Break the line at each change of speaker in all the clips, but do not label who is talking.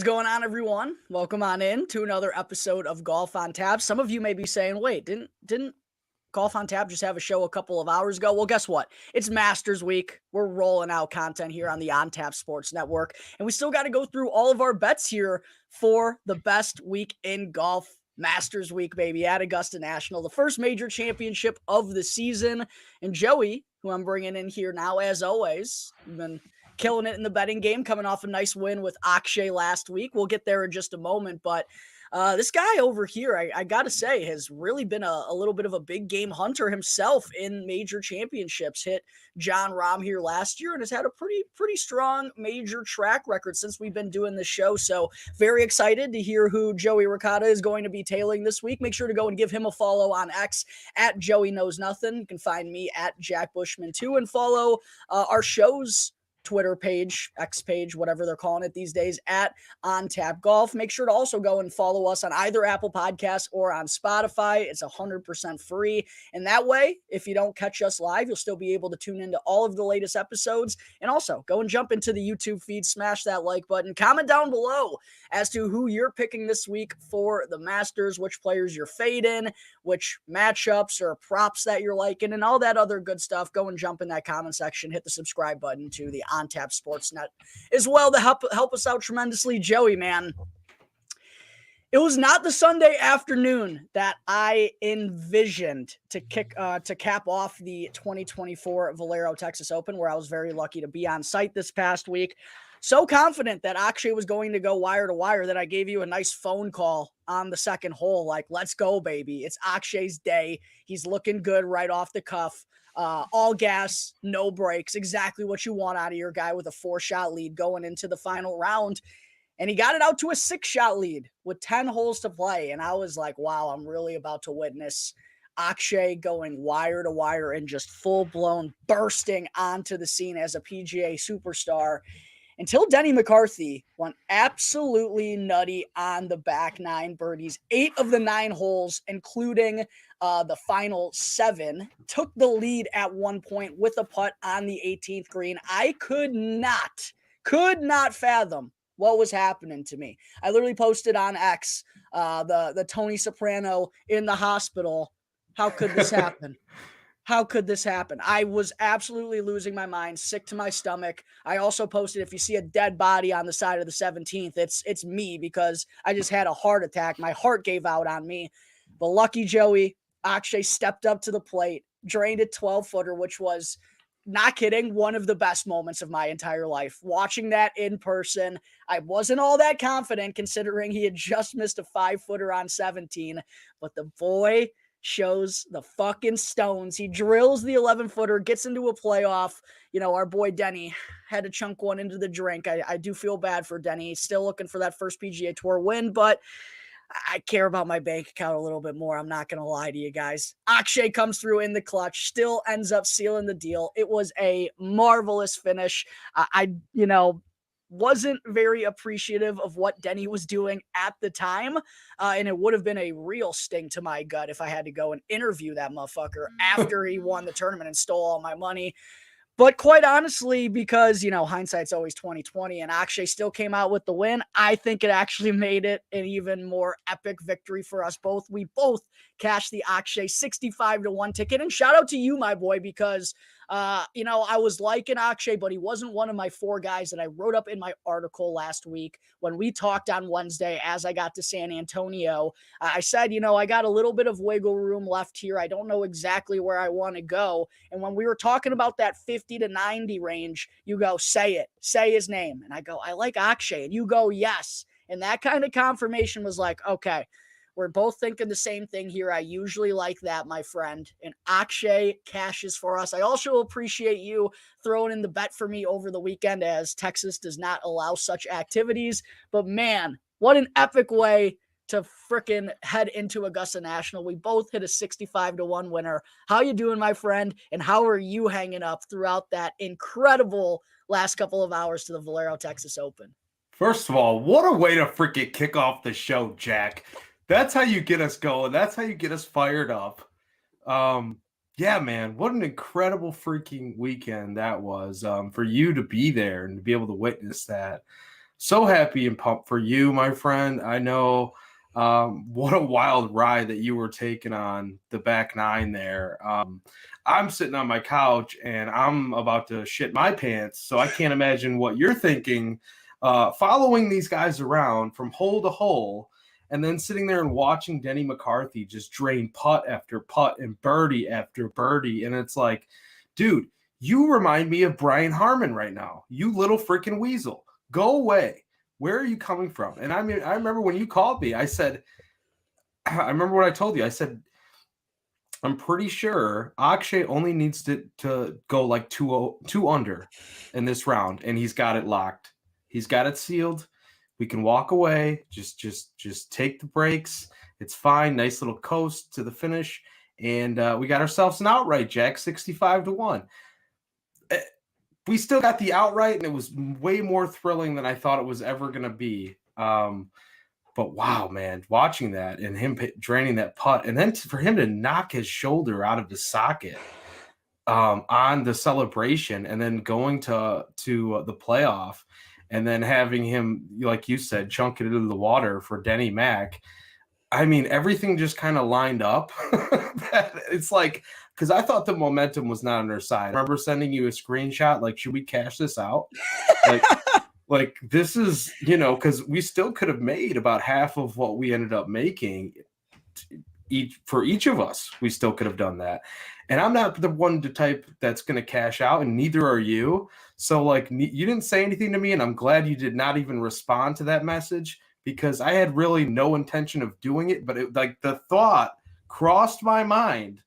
going on, everyone? Welcome on in to another episode of Golf on Tap. Some of you may be saying, wait, didn't Golf on Tap just have a show a couple of hours ago? Well, guess what? It's Masters Week. We're rolling out content here on the On Tap Sports Network, and we still got to go through all of our bets here for the best week in golf. Masters Week, baby, at Augusta National, the first major championship of the season. And Joey, who I'm bringing in here now, as always, we've been killing it in the betting game, coming off a nice win with Akshay last week. We'll get there in just a moment, but this guy over here, I got to say, has really been a little bit of a big game hunter himself in major championships. Hit John Rahm here last year and has had a pretty strong major track record since we've been doing this show. So very excited to hear who Joey Ricotta is going to be tailing this week. Make sure to go and give him a follow on X at Joey Knows Nothing. You can find me at Jack Bushman 2 and follow our show's Twitter page, X page, whatever they're calling it these days, at On Tap Golf. Make sure to also go and follow us on either Apple Podcasts or on Spotify. It's 100% free. And that way, if you don't catch us live, you'll still be able to tune into all of the latest episodes. And also, go and jump into the YouTube feed, smash that like button, comment down below as to who you're picking this week for the Masters, which players you're fading, which matchups or props that you're liking, and all that other good stuff. Go and jump in that comment section, hit the subscribe button to the On Tap Sportsnet as well to help us out tremendously. Joey, man, it was not the Sunday afternoon that I envisioned to cap off the 2024 Valero Texas Open, where I was very lucky to be on site this past week. So confident that Akshay was going to go wire to wire that I gave you a nice phone call on the second hole. Like, let's go, baby. It's Akshay's day. He's looking good right off the cuff. All gas, no brakes. Exactly what you want out of your guy with a 4-shot lead going into the final round. And he got it out to a 6-shot lead with 10 holes to play. And I was like, wow, I'm really about to witness Akshay going wire to wire and just full-blown bursting onto the scene as a PGA superstar, until Denny McCarthy went absolutely nutty on the back 9 birdies. 8 of the 9 holes, including the final 7, took the lead at one point with a putt on the 18th green. I could not fathom what was happening to me. I literally posted on X the Tony Soprano in the hospital. How could this happen? How could this happen? I was absolutely losing my mind, sick to my stomach. I also posted, if you see a dead body on the side of the 17th, it's me, because I just had a heart attack. My heart gave out on me. But lucky Joey, Akshay stepped up to the plate, drained a 12-footer, which was, not kidding, one of the best moments of my entire life. Watching that in person, I wasn't all that confident considering he had just missed a 5-footer on 17. But the boy shows the fucking stones. He drills the 11-footer, gets into a playoff. You know, our boy Denny had to chunk one into the drink. I do feel bad for Denny. He's still looking for that first PGA Tour win, but I care about my bank account a little bit more. I'm not going to lie to you guys. Akshay comes through in the clutch, still ends up sealing the deal. It was a marvelous finish. I wasn't very appreciative of what Denny was doing at the time. And it would have been a real sting to my gut if I had to go and interview that motherfucker after he won the tournament and stole all my money. But quite honestly, because, hindsight's always 20/20 and Akshay still came out with the win, I think it actually made it an even more epic victory for us both. We both cashed the Akshay 65-1 ticket. And shout out to you, my boy, because I was liking Akshay, but he wasn't one of my 4 guys that I wrote up in my article last week when we talked on Wednesday as I got to San Antonio. I said, I got a little bit of wiggle room left here. I don't know exactly where I want to go. And when we were talking about that 50 to 90 range, you go, say his name. And I go, I like Akshay. And you go, yes. And that kind of confirmation was like, okay, we're both thinking the same thing here. I usually like that, my friend. And Akshay cashes for us. I also appreciate you throwing in the bet for me over the weekend, as Texas does not allow such activities. But man, what an epic way to frickin' head into Augusta National. We both hit a 65-1 winner. How you doing, my friend? And how are you hanging up throughout that incredible last couple of hours to the Valero Texas Open?
First of all, what a way to freaking kick off the show, Jack. That's how you get us going. That's how you get us fired up. Yeah, man, what an incredible freaking weekend that was for you to be there and to be able to witness that. So happy and pumped for you, my friend. I know what a wild ride that you were taking on the back nine there. I'm sitting on my couch and I'm about to shit my pants, so I can't imagine what you're thinking following these guys around from hole to hole and then sitting there and watching Denny McCarthy just drain putt after putt and birdie after birdie. And it's like, dude, you remind me of Brian Harmon right now. You little freaking weasel. Go away. Where are you coming from? And I mean, I remember when you called me, I said, I remember what I told you. I said, I'm pretty sure Akshay only needs to go like two under in this round, and he's got it locked. He's got it sealed. We can walk away. Just take the breaks. It's fine. Nice little coast to the finish, and we got ourselves an outright, Jack, 65-1. We still got the outright, and it was way more thrilling than I thought it was ever going to be. But wow, man, watching that and him draining that putt, and then for him to knock his shoulder out of the socket on the celebration, and then going to the playoff, and then having him, like you said, chunk it into the water for Denny Mac. I mean, everything just kind of lined up. It's like, because I thought the momentum was not on their side. I remember sending you a screenshot, like, should we cash this out? Like this is, because we still could have made about half of what we ended up making for each of us. We still could have done that. And I'm not the one to type that's going to cash out, and neither are you. So like, you didn't say anything to me, and I'm glad you did not even respond to that message, because I had really no intention of doing it, but the thought crossed my mind,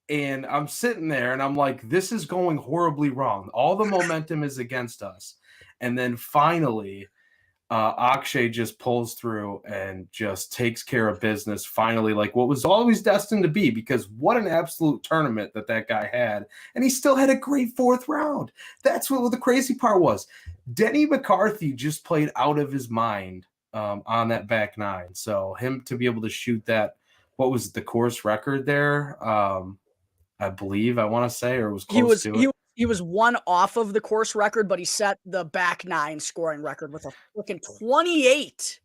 and I'm sitting there and I'm like, this is going horribly wrong. All the momentum is against us. And then finally, Akshay just pulls through and just takes care of business. Finally, like what was always destined to be, because what an absolute tournament that guy had. And he still had a great fourth round. That's what the crazy part was. Denny McCarthy just played out of his mind on that back nine. So him to be able to shoot that, what was the course record there? I believe, I want to say, or was close to it.
He was one off of the course record, but he set the back nine scoring record with a freaking 28.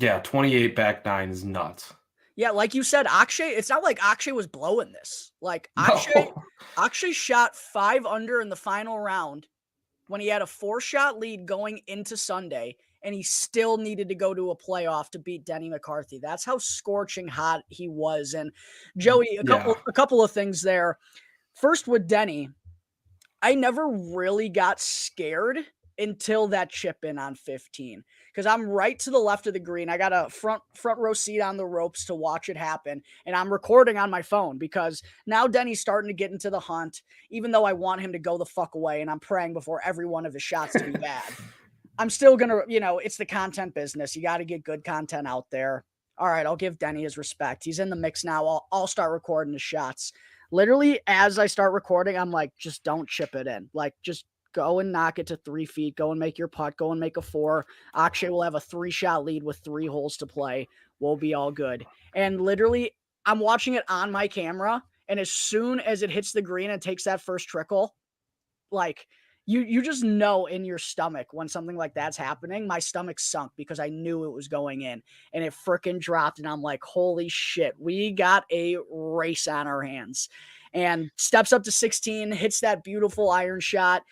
Yeah, 28 back nine is nuts.
Yeah, like you said, Akshay, it's not like Akshay was blowing this. Like Akshay shot 5 under in the final round when he had a 4-shot lead going into Sunday, and he still needed to go to a playoff to beat Denny McCarthy. That's how scorching hot he was. And Joey, a couple of things there. First with Denny, I never really got scared until that chip in on 15, because I'm right to the left of the green. I got a front row seat on the ropes to watch it happen, and I'm recording on my phone, because now Denny's starting to get into the hunt, even though I want him to go the fuck away, and I'm praying before every one of his shots to be bad. I'm still going to, it's the content business. You got to get good content out there. All right, I'll give Denny his respect. He's in the mix now. I'll start recording his shots. Literally, as I start recording, I'm like, just don't chip it in. Like, just go and knock it to 3 feet. Go and make your putt. Go and make a 4. Akshay will have a 3-shot lead with 3 holes to play. We'll be all good. And literally, I'm watching it on my camera, and as soon as it hits the green and takes that first trickle, like, you just know in your stomach when something like that's happening. My stomach sunk because I knew it was going in, and it freaking dropped. And I'm like, holy shit, we got a race on our hands. And steps up to 16, hits that beautiful iron shot.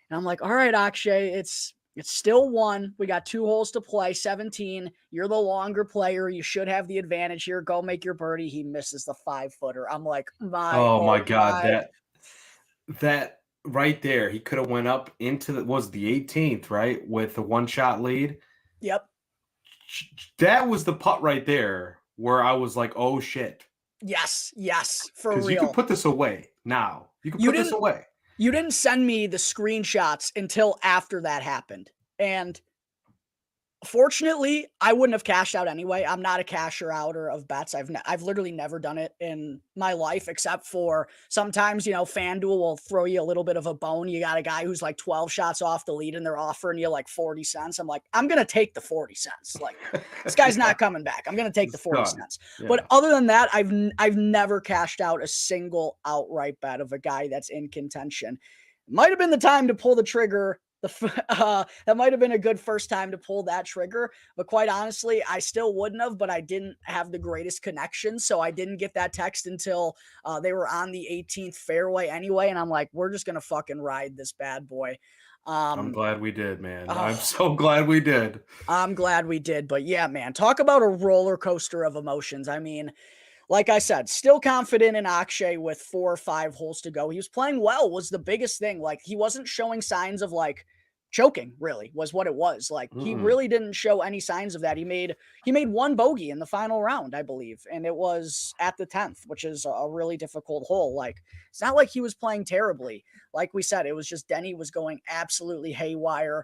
And I'm like, all right, Akshay, it's still 1. We got 2 holes to play, 17. You're the longer player. You should have the advantage here. Go make your birdie. He misses the 5-footer. I'm like,
oh my God, that right there, he could have went up into the 18th, right, with the 1-shot lead.
Yep.
That was the putt right there where I was like, oh shit.
Yes, for real.
Because you can put this away now. You can put this away.
You didn't send me the screenshots until after that happened. And fortunately, I wouldn't have cashed out anyway. I'm not a casher outer of bets. I've literally never done it in my life, except for sometimes, FanDuel will throw you a little bit of a bone. You got a guy who's like 12 shots off the lead and they're offering you like 40 cents. I'm like, I'm going to take the 40 cents. Like, this guy's not coming back. I'm going to take the 40 cents. Yeah. But other than that, I've never cashed out a single outright bet of a guy that's in contention. Might have been the time to pull the trigger That might have been a good first time to pull that trigger, but quite honestly, I still wouldn't have, but I didn't have the greatest connection, so I didn't get that text until they were on the 18th fairway anyway, and I'm like, we're just gonna fucking ride this bad boy.
I'm
Um,
glad we did, man. I'm
oh,
so glad we did.
I'm glad we did, but yeah, man, talk about a roller coaster of emotions. I mean, like I said, still confident in Akshay with 4 or 5 holes to go. He was playing well was the biggest thing. Like, he wasn't showing signs of, like, choking, really, was what it was. Like, he
Mm-mm.
really didn't show any signs of that. He made 1 bogey in the final round, I believe, and it was at the 10th, which is a really difficult hole. Like, it's not like he was playing terribly. Like we said, it was just Denny was going absolutely haywire.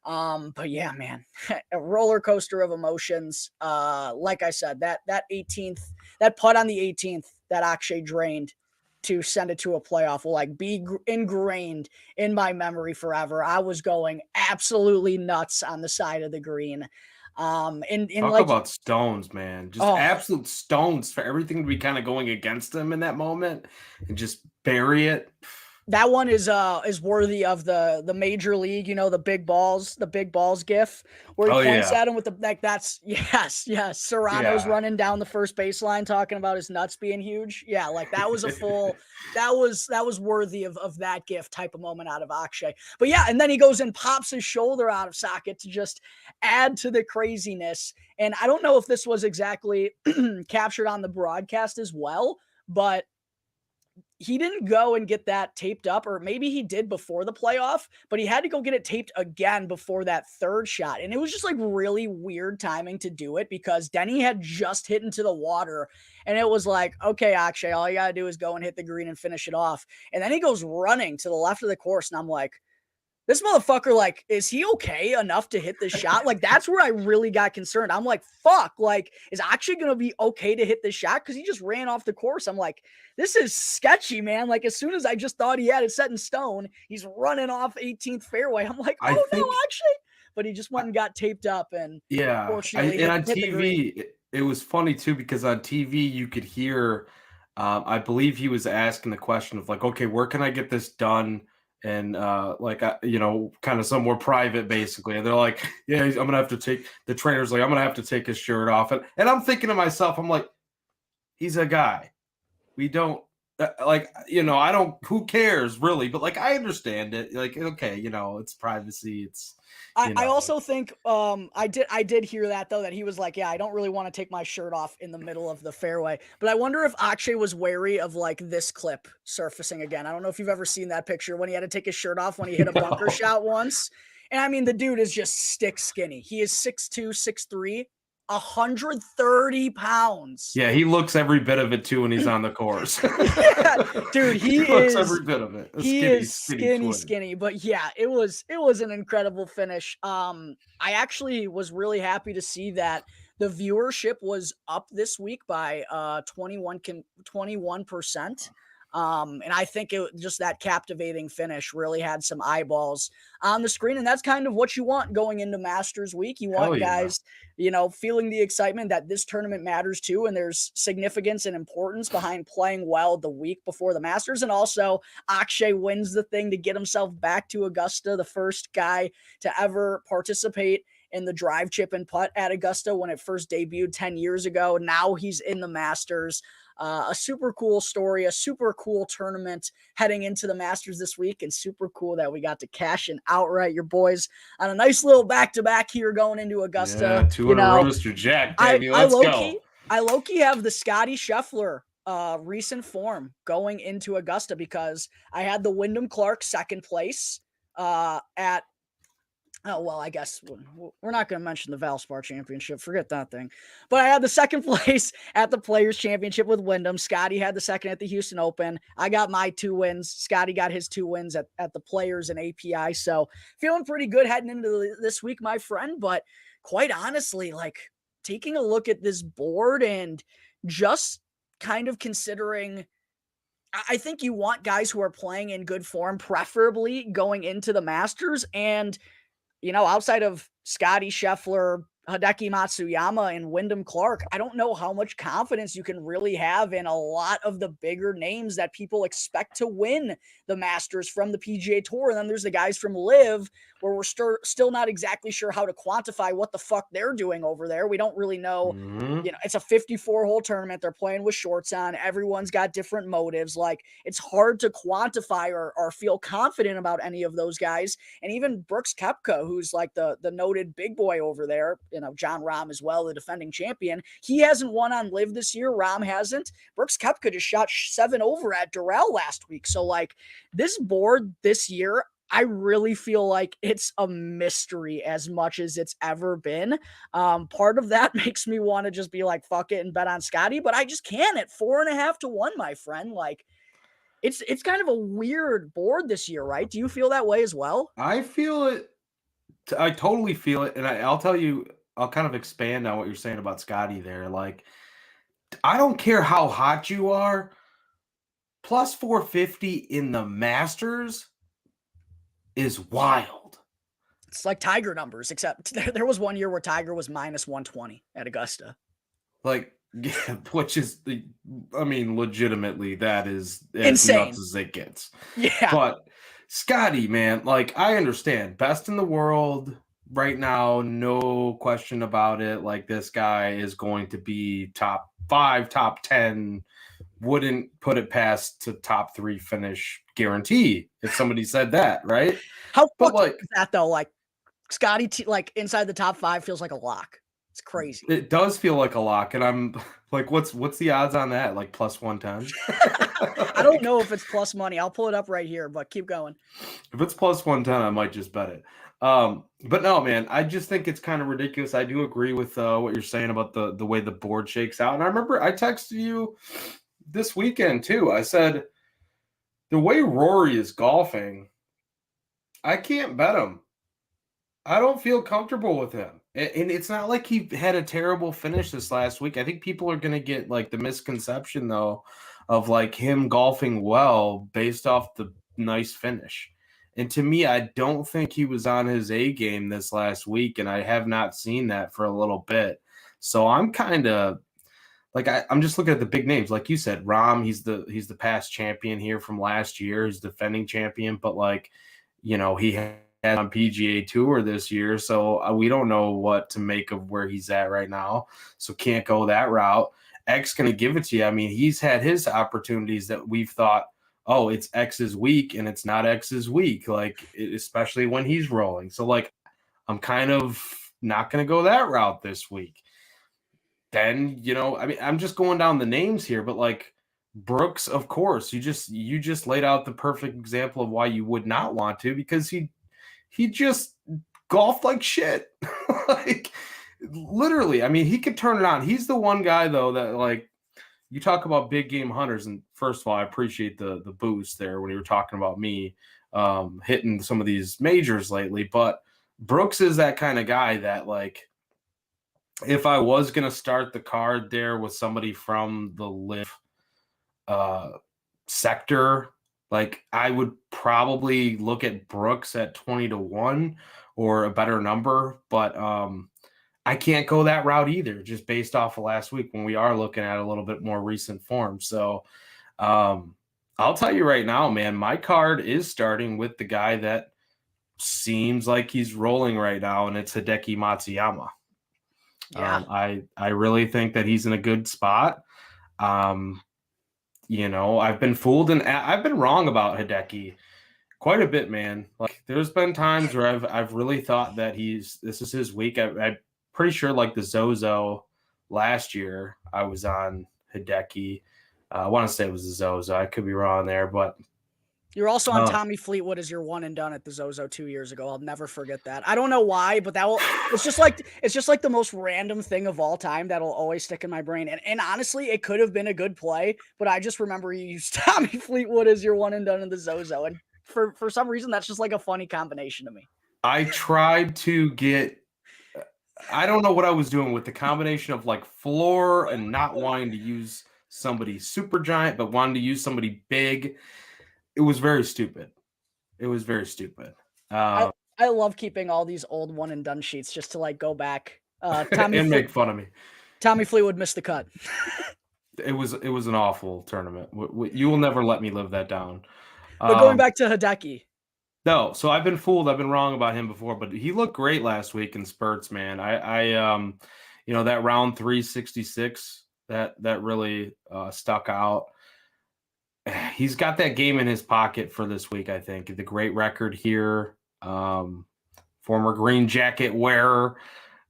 But yeah, man, a roller coaster of emotions. Like I said, that 18th, that putt on the 18th that Akshay drained to send it to a playoff will like be ingrained in my memory forever. I was going absolutely nuts on the side of the green. And
Talk
like,
about stones, man. Just
oh,
absolute stones for everything to be kind of going against them in that moment and just bury it.
that one is worthy of the major league, the big balls gif where he
Oh
points
yeah.
at him with the like that's yes. Serrano's
Yeah.
running down the first baseline talking about his nuts being huge. Yeah, like that was worthy of that gif type of moment out of Akshay. But yeah, and then he goes and pops his shoulder out of socket to just add to the craziness. And I don't know if this was exactly captured on the broadcast as well, but he didn't go and get that taped up, or maybe he did before the playoff, but he had to go get it taped again before that third shot. And it was just like really weird timing to do it because Denny had just hit into the water. And it was like, okay, Akshay, all you got to do is go and hit the green and finish it off. And then he goes running to the left of the course. And I'm like, this motherfucker, like, is he okay enough to hit this shot? Like, that's where I really got concerned. I'm like, fuck, like, is actually going to be okay to hit this shot? Because he just ran off the course. I'm like, this is sketchy, man. Like, as soon as I just thought he had it set in stone, he's running off 18th fairway. I'm like,
I
oh no,
think
actually. But he just went and got taped up and
yeah.
fortunately
And
hit,
on
hit the green.
TV it was funny too because on TV you could hear I believe he was asking the question of like, okay, where can I get this done? And like kind of somewhere private basically. And they're like, yeah, I'm gonna have to take the trainer's like, I'm gonna have to take his shirt off. And I'm thinking to myself, I'm like, he's a guy. We don't like, I don't, who cares really? But like, I understand it. Like, okay, it's privacy. It's,
I also think I did hear that though, that he was like, yeah, I don't really want to take my shirt off in the middle of the fairway. But I wonder if Akshay was wary of like this clip surfacing again. I don't know if you've ever seen that picture when he had to take his shirt off when he hit a bunker
no.
shot once. And I mean, the dude is just stick skinny. He is 6'2", 6'3", 130 pounds.
Yeah, he looks every bit of it too when he's on the course.
Yeah, dude,
He looks every bit of it. A
he
skinny,
is
skinny
skinny,
twin.
skinny, but yeah, it was an incredible finish. I actually was really happy to see that the viewership was up this week by 21%. And I think just that captivating finish really had some eyeballs on the screen, and that's kind of what you want going into Masters week. You
Hell
want
yeah.
guys, feeling the excitement that this tournament matters too, and there's significance and importance behind playing well the week before the Masters. And also, Akshay wins the thing to get himself back to Augusta, the first guy to ever participate in the drive, chip, and putt at Augusta when it first debuted 10 years ago. Now he's in the Masters. A super cool story, a super cool tournament heading into the Masters this week, and super cool that we got to cash in outright your boys on a nice little back-to-back here going into
Yeah,
Augusta.
200 roaster Jack,
I
baby.
I
Let's
low
go.
key I low key have the Scotty Scheffler recent form going into Augusta because I had the Wyndham Clark second place at oh, well, I guess we're not going to mention the Valspar Championship. Forget that thing. But I had the second place at the Players Championship with Wyndham. Scotty had the second at the Houston Open. I got my 2 wins. Scotty got his 2 wins at the Players and API. So feeling pretty good heading into this week, my friend. But quite honestly, like taking a look at this board and just kind of considering, I think you want guys who are playing in good form, preferably going into the Masters. And outside of Scotty Scheffler, Hideki Matsuyama and Wyndham Clark, I don't know how much confidence you can really have in a lot of the bigger names that people expect to win the Masters from the PGA Tour. And then there's the guys from LIV where we're still not exactly sure how to quantify what the fuck they're doing over there. We don't really know.
Mm-hmm.
It's a 54-hole tournament. They're playing with shorts on. Everyone's got different motives. Like, it's hard to quantify or feel confident about any of those guys. And even Brooks Koepka, who's like the noted big boy over there, John Rahm as well, the defending champion, he hasn't won on LIV this year. Rahm hasn't. Brooks Koepka just shot 7 over at Doral last week. So, like, this board this year, I really feel like it's a mystery as much as it's ever been. Part of that makes me want to just be like, fuck it and bet on Scotty, but I just can't at 4.5 to 1, my friend. Like, it's kind of a weird board this year, right? Do you feel that way as well?
I feel it. I totally feel it. And I'll tell you, I'll kind of expand on what you're saying about Scotty there. Like, I don't care how hot you are, plus 450 in the Masters is wild.
It's like Tiger numbers, except there was one year where Tiger was minus 120 at Augusta.
Like, yeah, which is legitimately, that is as
Insane.
nuts as it gets.
Yeah.
But Scotty, man, like, I understand, best in the world right now, no question about it. Like, this guy is going to be top 5, top 10. Wouldn't put it past to top 3 finish guarantee if somebody said that, right?
How
But
fucked is that though? Like, Scotty, like, inside the top 5 feels like a lock. It's crazy.
It does feel like a lock, and I'm like, what's the odds on that? Like plus 110?
I don't know if it's plus money. I'll pull it up right here, but keep going.
If it's plus 110, I might just bet it. But no, man, I just think it's kind of ridiculous. I do agree with what you're saying about the way the board shakes out. And I remember I texted you this weekend too. I said, the way Rory is golfing, I can't bet him. I don't feel comfortable with him. And it's not like he had a terrible finish this last week. I think people are going to get like the misconception though of like him golfing well based off the nice finish. And to me, I don't think he was on his A game this last week, and I have not seen that for a little bit. So I'm kind of like, I'm just looking at the big names. Like you said, Rahm, he's the past champion here from last year. He's defending champion, but like, he had on PGA Tour this year, so we don't know what to make of where he's at right now. So can't go that route. X going to give it to you. I mean, he's had his opportunities that we've thought, oh, it's X's week, and it's not X's week, like, especially when he's rolling. So, like, I'm kind of not going to go that route this week. Then, I'm just going down the names here, but like Brooks, of course, you just laid out the perfect example of why you would not want to, because he just golfed like shit. Like, literally, I mean, he could turn it on. He's the one guy though that, like, you talk about big game hunters, and first of all, I appreciate the boost there when you were talking about me hitting some of these majors lately. But Brooks is that kind of guy that, like, if I was going to start the card there with somebody from the LIV sector, like, I would probably look at Brooks at 20 to 1 or a better number. But I can't go that route either, just based off of last week when we are looking at a little bit more recent form. So I'll tell you right now, man, my card is starting with the guy that seems like he's rolling right now, and it's Hideki Matsuyama.
Yeah.
I really think that he's in a good spot. I've been fooled, and I've been wrong about Hideki quite a bit, man. Like, there's been times where I've really thought that this is his week. I'm pretty sure, like, the Zozo last year, I was on Hideki. I want to say it was the Zozo. I could be wrong there, but
You're also on Tommy Fleetwood as your one and done at the Zozo 2 years ago. I'll never forget that. I don't know why, but it's just like the most random thing of all time that'll always stick in my brain. And honestly, it could have been a good play, but I just remember you used Tommy Fleetwood as your one and done in the Zozo. And for some reason, that's just like a funny combination to me.
I tried to get, I don't know what I was doing with the combination of like floor and not wanting to use somebody super giant, but wanting to use somebody big. It was very stupid. It was very stupid.
I love keeping all these old one and done sheets just to like go back
and make fun of me.
Tommy Fleetwood missed the cut.
It was an awful tournament. You will never let me live that down.
But going back to Hideki.
No, so I've been fooled. I've been wrong about him before, but he looked great last week in spurts, man. That round 366 that really stuck out. He's got that game in his pocket for this week, I think. The great record here. Former green jacket wearer.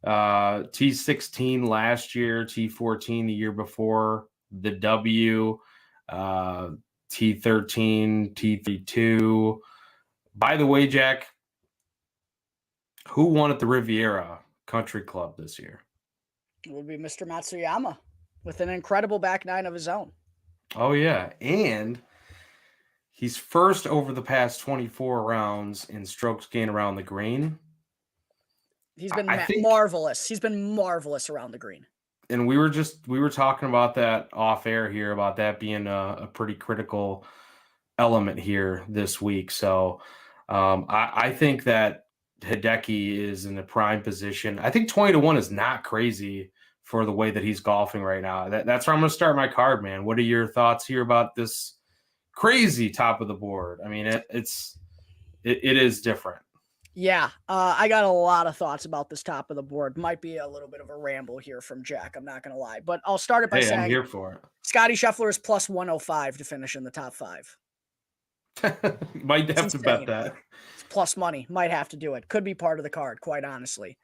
T16 last year, T14 the year before, the W, T13, T32. By the way, Jack, who won at the Riviera Country Club this year?
It would be Mr. Matsuyama with an incredible back nine of his own.
Oh, yeah. And he's first over the past 24 rounds in strokes gained around the green.
He's been marvelous. He's been marvelous around the green.
And we were talking about that off air here, about that being a pretty critical element here this week. So I think that Hideki is in a prime position. I think 20-1 is not crazy for the way that he's golfing right now. That's where I'm going to start my card, man. What are your thoughts here about this crazy top of the board? I mean, it is different.
Yeah, I got a lot of thoughts about this top of the board. Might be a little bit of a ramble here from Jack, I'm not going to lie. But I'll start it by saying
I'm here for it.
Scotty Scheffler is plus 105 to finish in the top 5.
Might have to bet that.
It's plus money. Might have to do it. Could be part of the card, quite honestly.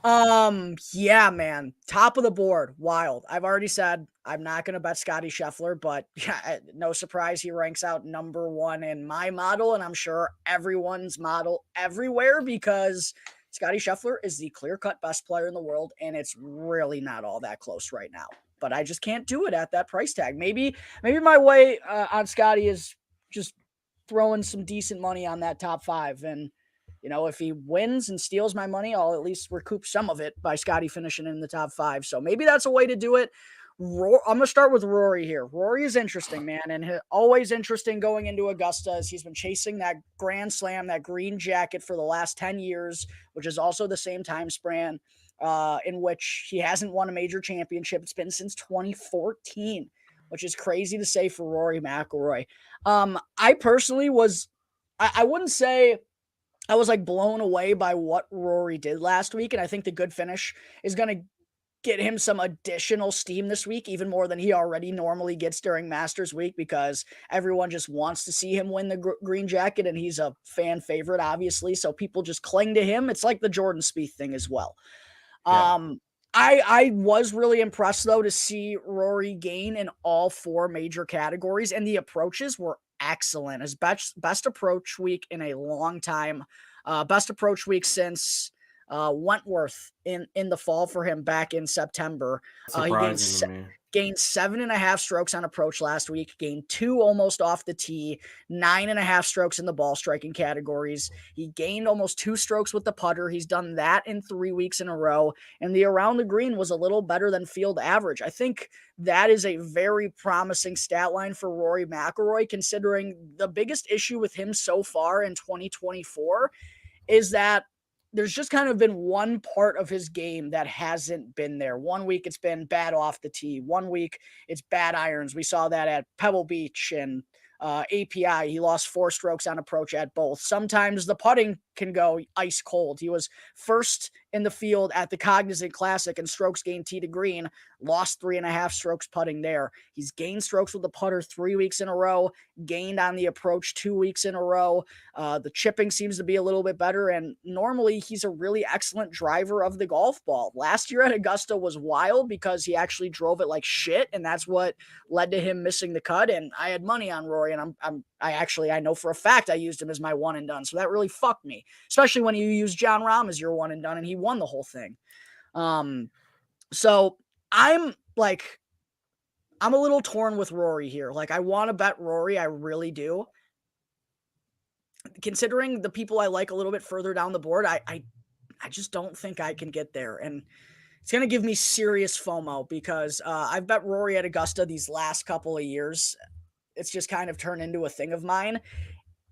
Yeah, man. Top of the board. Wild. I've already said I'm not going to bet Scotty Scheffler, but yeah, no surprise. He ranks out number 1 in my model, and I'm sure everyone's model everywhere, because Scotty Scheffler is the clear-cut best player in the world, and it's really not all that close right now. But I just can't do it at that price tag. Maybe my way on Scotty is just throwing some decent money on that top 5, and if he wins and steals my money, I'll at least recoup some of it by Scotty finishing in the top 5. So maybe that's a way to do it. I'm going to start with Rory here. Rory is interesting, man, and always interesting going into Augusta, as he's been chasing that Grand Slam, that green jacket for the last 10 years, which is also the same time span in which he hasn't won a major championship. It's been since 2014, which is crazy to say for Rory McIlroy. I personally I wouldn't say I was like blown away by what Rory did last week. And I think the good finish is going to get him some additional steam this week, even more than he already normally gets during Masters week, because everyone just wants to see him win the green jacket. And he's a fan favorite, obviously. So people just cling to him. It's like the Jordan Spieth thing as well. Yeah. I was really impressed, though, to see Rory gain in all 4 major categories, and the approaches were excellent. His best approach week in a long time. Best approach week since Wentworth in the fall for him back in September. He gained 7.5 strokes on approach last week, gained 2 almost off the tee, 9.5 strokes in the ball striking categories. He gained almost 2 strokes with the putter. He's done that in 3 weeks in a row. And the around the green was a little better than field average. I think that is a very promising stat line for Rory McIlroy, considering the biggest issue with him so far in 2024 is that there's just kind of been one part of his game that hasn't been there. 1 week it's been bad off the tee. 1 week it's bad irons. We saw that at Pebble Beach and API. He lost 4 strokes on approach at both. Sometimes the putting can go ice cold. He was first in the field at the Cognizant Classic and strokes gained tee to green, lost 3.5 strokes putting there. He's gained strokes with the putter 3 weeks in a row, gained on the approach 2 weeks in a row. The chipping seems to be a little bit better, and normally he's a really excellent driver of the golf ball. Last year at Augusta was wild because he actually drove it like shit, and that's what led to him missing the cut. And I had money on Rory, and I know for a fact I used him as my one and done, so that really fucked me, especially when you use John Rahm as your one and done, and he won the whole thing. So I'm a little torn with Rory here. Like, I want to bet Rory, I really do. Considering the people I like a little bit further down the board, I just don't think I can get there, and it's going to give me serious FOMO because I've bet Rory at Augusta these last couple of years. It's just kind of turned into a thing of mine.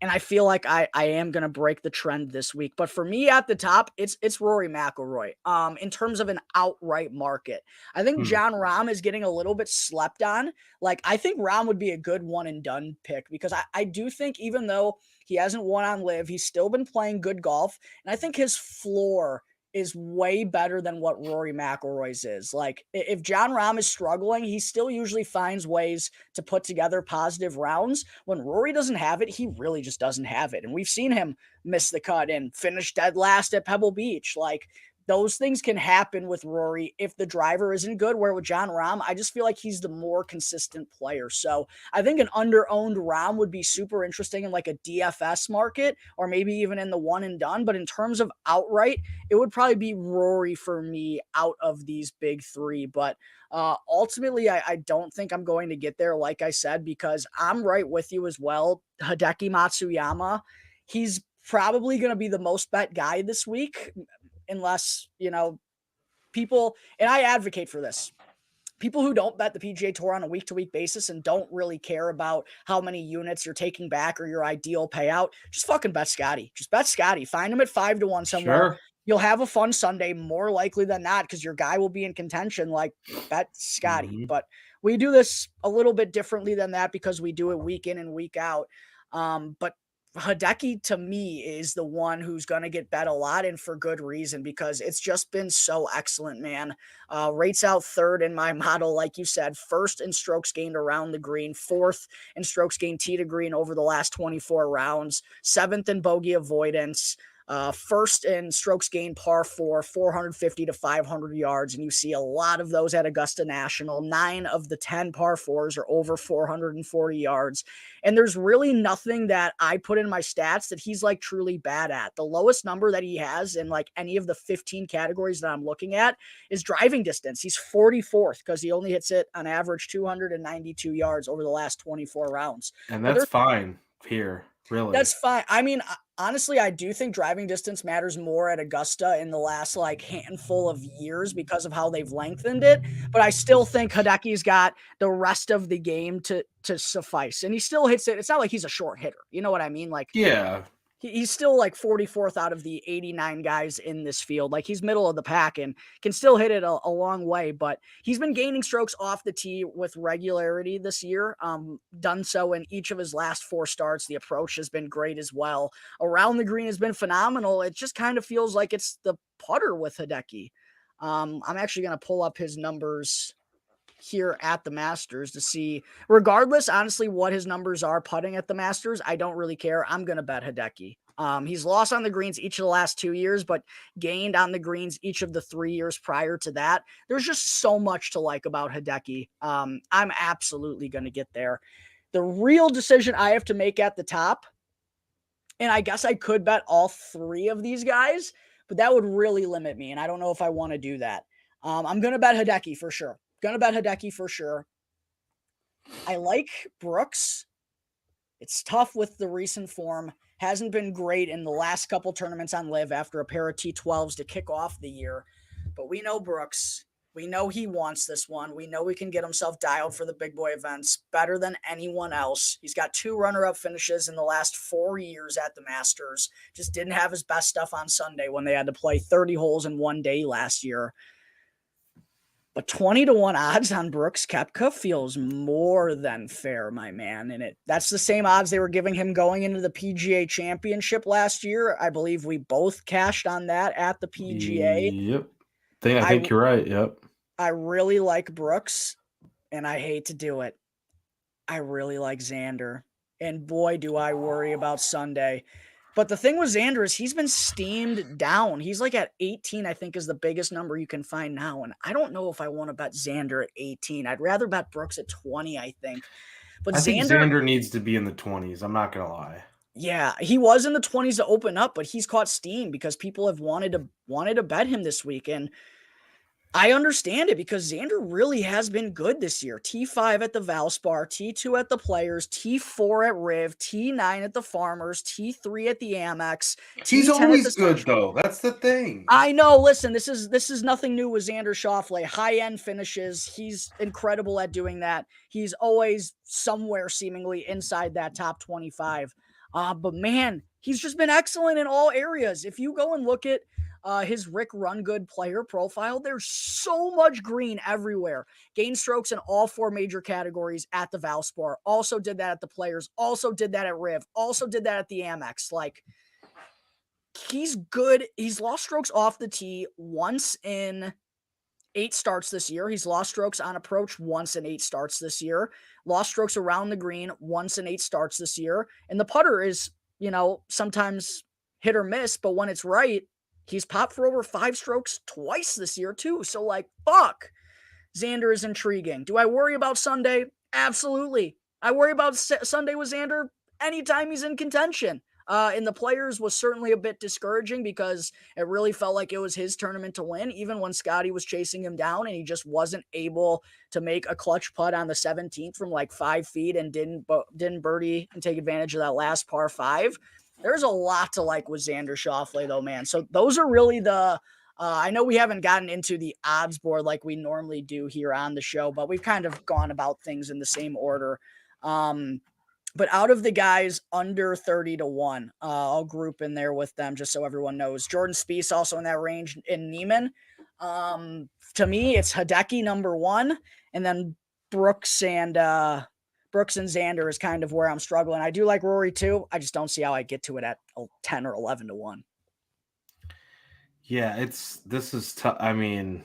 And I feel like I am gonna break the trend this week. But for me at the top, it's Rory McIlroy. In terms of an outright market, I think
Hmm.
Jon Rahm is getting a little bit slept on. Like I think Rahm would be a good one and done pick because I do think even though he hasn't won on Live, he's still been playing good golf, and I think his floor is way better than what Rory McIlroy's is. Like if Jon Rahm is struggling, he still usually finds ways to put together positive rounds. When Rory doesn't have it, he really just doesn't have it. And we've seen him miss the cut and finish dead last at Pebble Beach. Like those things can happen with Rory if the driver isn't good. Where with Jon Rahm, I just feel like he's the more consistent player. So I think an under-owned Rahm would be super interesting in like a DFS market or maybe even in the one and done. But in terms of outright, it would probably be Rory for me out of these big three. But ultimately, I don't think I'm going to get there, like I said, because I'm right with you as well. Hideki Matsuyama, he's probably going to be the most bet guy this week, unless, people, and I advocate for this. People who don't bet the PGA Tour on a week-to-week basis and don't really care about how many units you're taking back or your ideal payout, just fucking bet Scotty. Just bet Scotty. Find him at 5-1 somewhere.
Sure.
You'll have a fun Sunday more likely than not because your guy will be in contention. Like bet Scotty.
Mhm.
But we do this a little bit differently than that because we do it week in and week out. But Hideki to me is the one who's going to get bet a lot and for good reason because it's just been so excellent, man. Rates out third in my model, like you said, first in strokes gained around the green, fourth in strokes gained tee to green over the last 24 rounds, seventh in bogey avoidance, first in strokes gained par four, 450 to 500 yards. And you see a lot of those at Augusta National. 9 of the 10 par fours are over 440 yards. And there's really nothing that I put in my stats that he's like truly bad at. The lowest number that he has in like any of the 15 categories that I'm looking at is driving distance. He's 44th because he only hits it on average 292 yards over the last 24 rounds.
And
But
that's fine here, really.
that's fine. I mean, honestly, I do think driving distance matters more at Augusta in the last like handful of years because of how they've lengthened it. But I still think Hideki's got the rest of the game to suffice, and he still hits it. It's not like he's a short hitter. You know what I mean? Like
Yeah.
he's still like 44th out of the 89 guys in this field. Like he's middle of the pack and can still hit it a long way, but he's been gaining strokes off the tee with regularity this year. Done so in each of his last 4 starts. The approach has been great as well. Around the green has been phenomenal. It just kind of feels like it's the putter with Hideki. I'm actually going to pull up his numbers here at the Masters to see, regardless, honestly, what his numbers are putting at the Masters. I don't really care. I'm going to bet Hideki. He's lost on the greens each of the last 2 years, but gained on the greens each of the 3 years prior to that. There's just so much to like about Hideki. I'm absolutely going to get there. The real decision I have to make at the top, and I guess I could bet all 3 of these guys, but that would really limit me, and I don't know if I want to do that. I'm going to bet Hideki for sure. Gonna bet Hideki for sure. I like Brooks. It's tough with the recent form. Hasn't been great in the last couple tournaments on Live after a pair of T12s to kick off the year. But we know Brooks. We know he wants this one. We know he can get himself dialed for the big boy events better than anyone else. He's got 2 runner-up finishes in the last 4 years at the Masters. Just didn't have his best stuff on Sunday when they had to play 30 holes in one day last year. But 20-1 odds on Brooks Koepka feels more than fair, my man. And that's the same odds they were giving him going into the PGA Championship last year. I believe we both cashed on that at the PGA.
Yep. I think you're right. Yep.
I really like Brooks, and I hate to do it. I really like Xander. And boy, do I worry about Sunday. But the thing with Xander is he's been steamed down. He's like at 18, I think, is the biggest number you can find now. And I don't know if I want to bet Xander at 18. I'd rather bet Brooks at 20, I think. But
I think Xander needs to be in the 20s. I'm not going to lie.
Yeah, he was in the 20s to open up, but he's caught steam because people have wanted to bet him this week. And I understand it because Xander really has been good this year. T5 at the Valspar, T2 at the Players, T4 at Riv, T9 at the Farmers, T3 at the Amex,
He's
T10 at
always
the
good,
Century.
though. That's the thing.
I know. Listen, this is nothing new with Xander Schauffele. High-end finishes. He's incredible at doing that. He's always somewhere seemingly inside that top 25. But man, he's just been excellent in all areas. If you go and look at his Rick Run Good player profile, there's so much green everywhere. Gained strokes in all 4 major categories at the Valspar. Also did that at the Players. Also did that at Riv. Also did that at the Amex. Like, he's good. He's lost strokes off the tee once in 8 starts this year. He's lost strokes on approach once in 8 starts this year. Lost strokes around the green once in 8 starts this year. And the putter is, sometimes hit or miss, but when it's right, he's popped for over 5 strokes twice this year too. So like, fuck, Xander is intriguing. Do I worry about Sunday? Absolutely. I worry about Sunday with Xander anytime he's in contention. In the Players was certainly a bit discouraging because it really felt like it was his tournament to win, even when Scotty was chasing him down and he just wasn't able to make a clutch putt on the 17th from like 5 feet and didn't birdie and take advantage of that last par 5. There's a lot to like with Xander Schauffele though, man. So those are really the I know we haven't gotten into the odds board like we normally do here on the show, but we've kind of gone about things in the same order. But out of the guys under 30-1, I'll group in there with them just so everyone knows. Jordan Spieth also in that range in Neiman. To me, it's Hideki number 1, and then Brooks and Xander is kind of where I'm struggling. I do like Rory too. I just don't see how I get to it at 10 or 11-1.
Yeah, this is tough. I mean,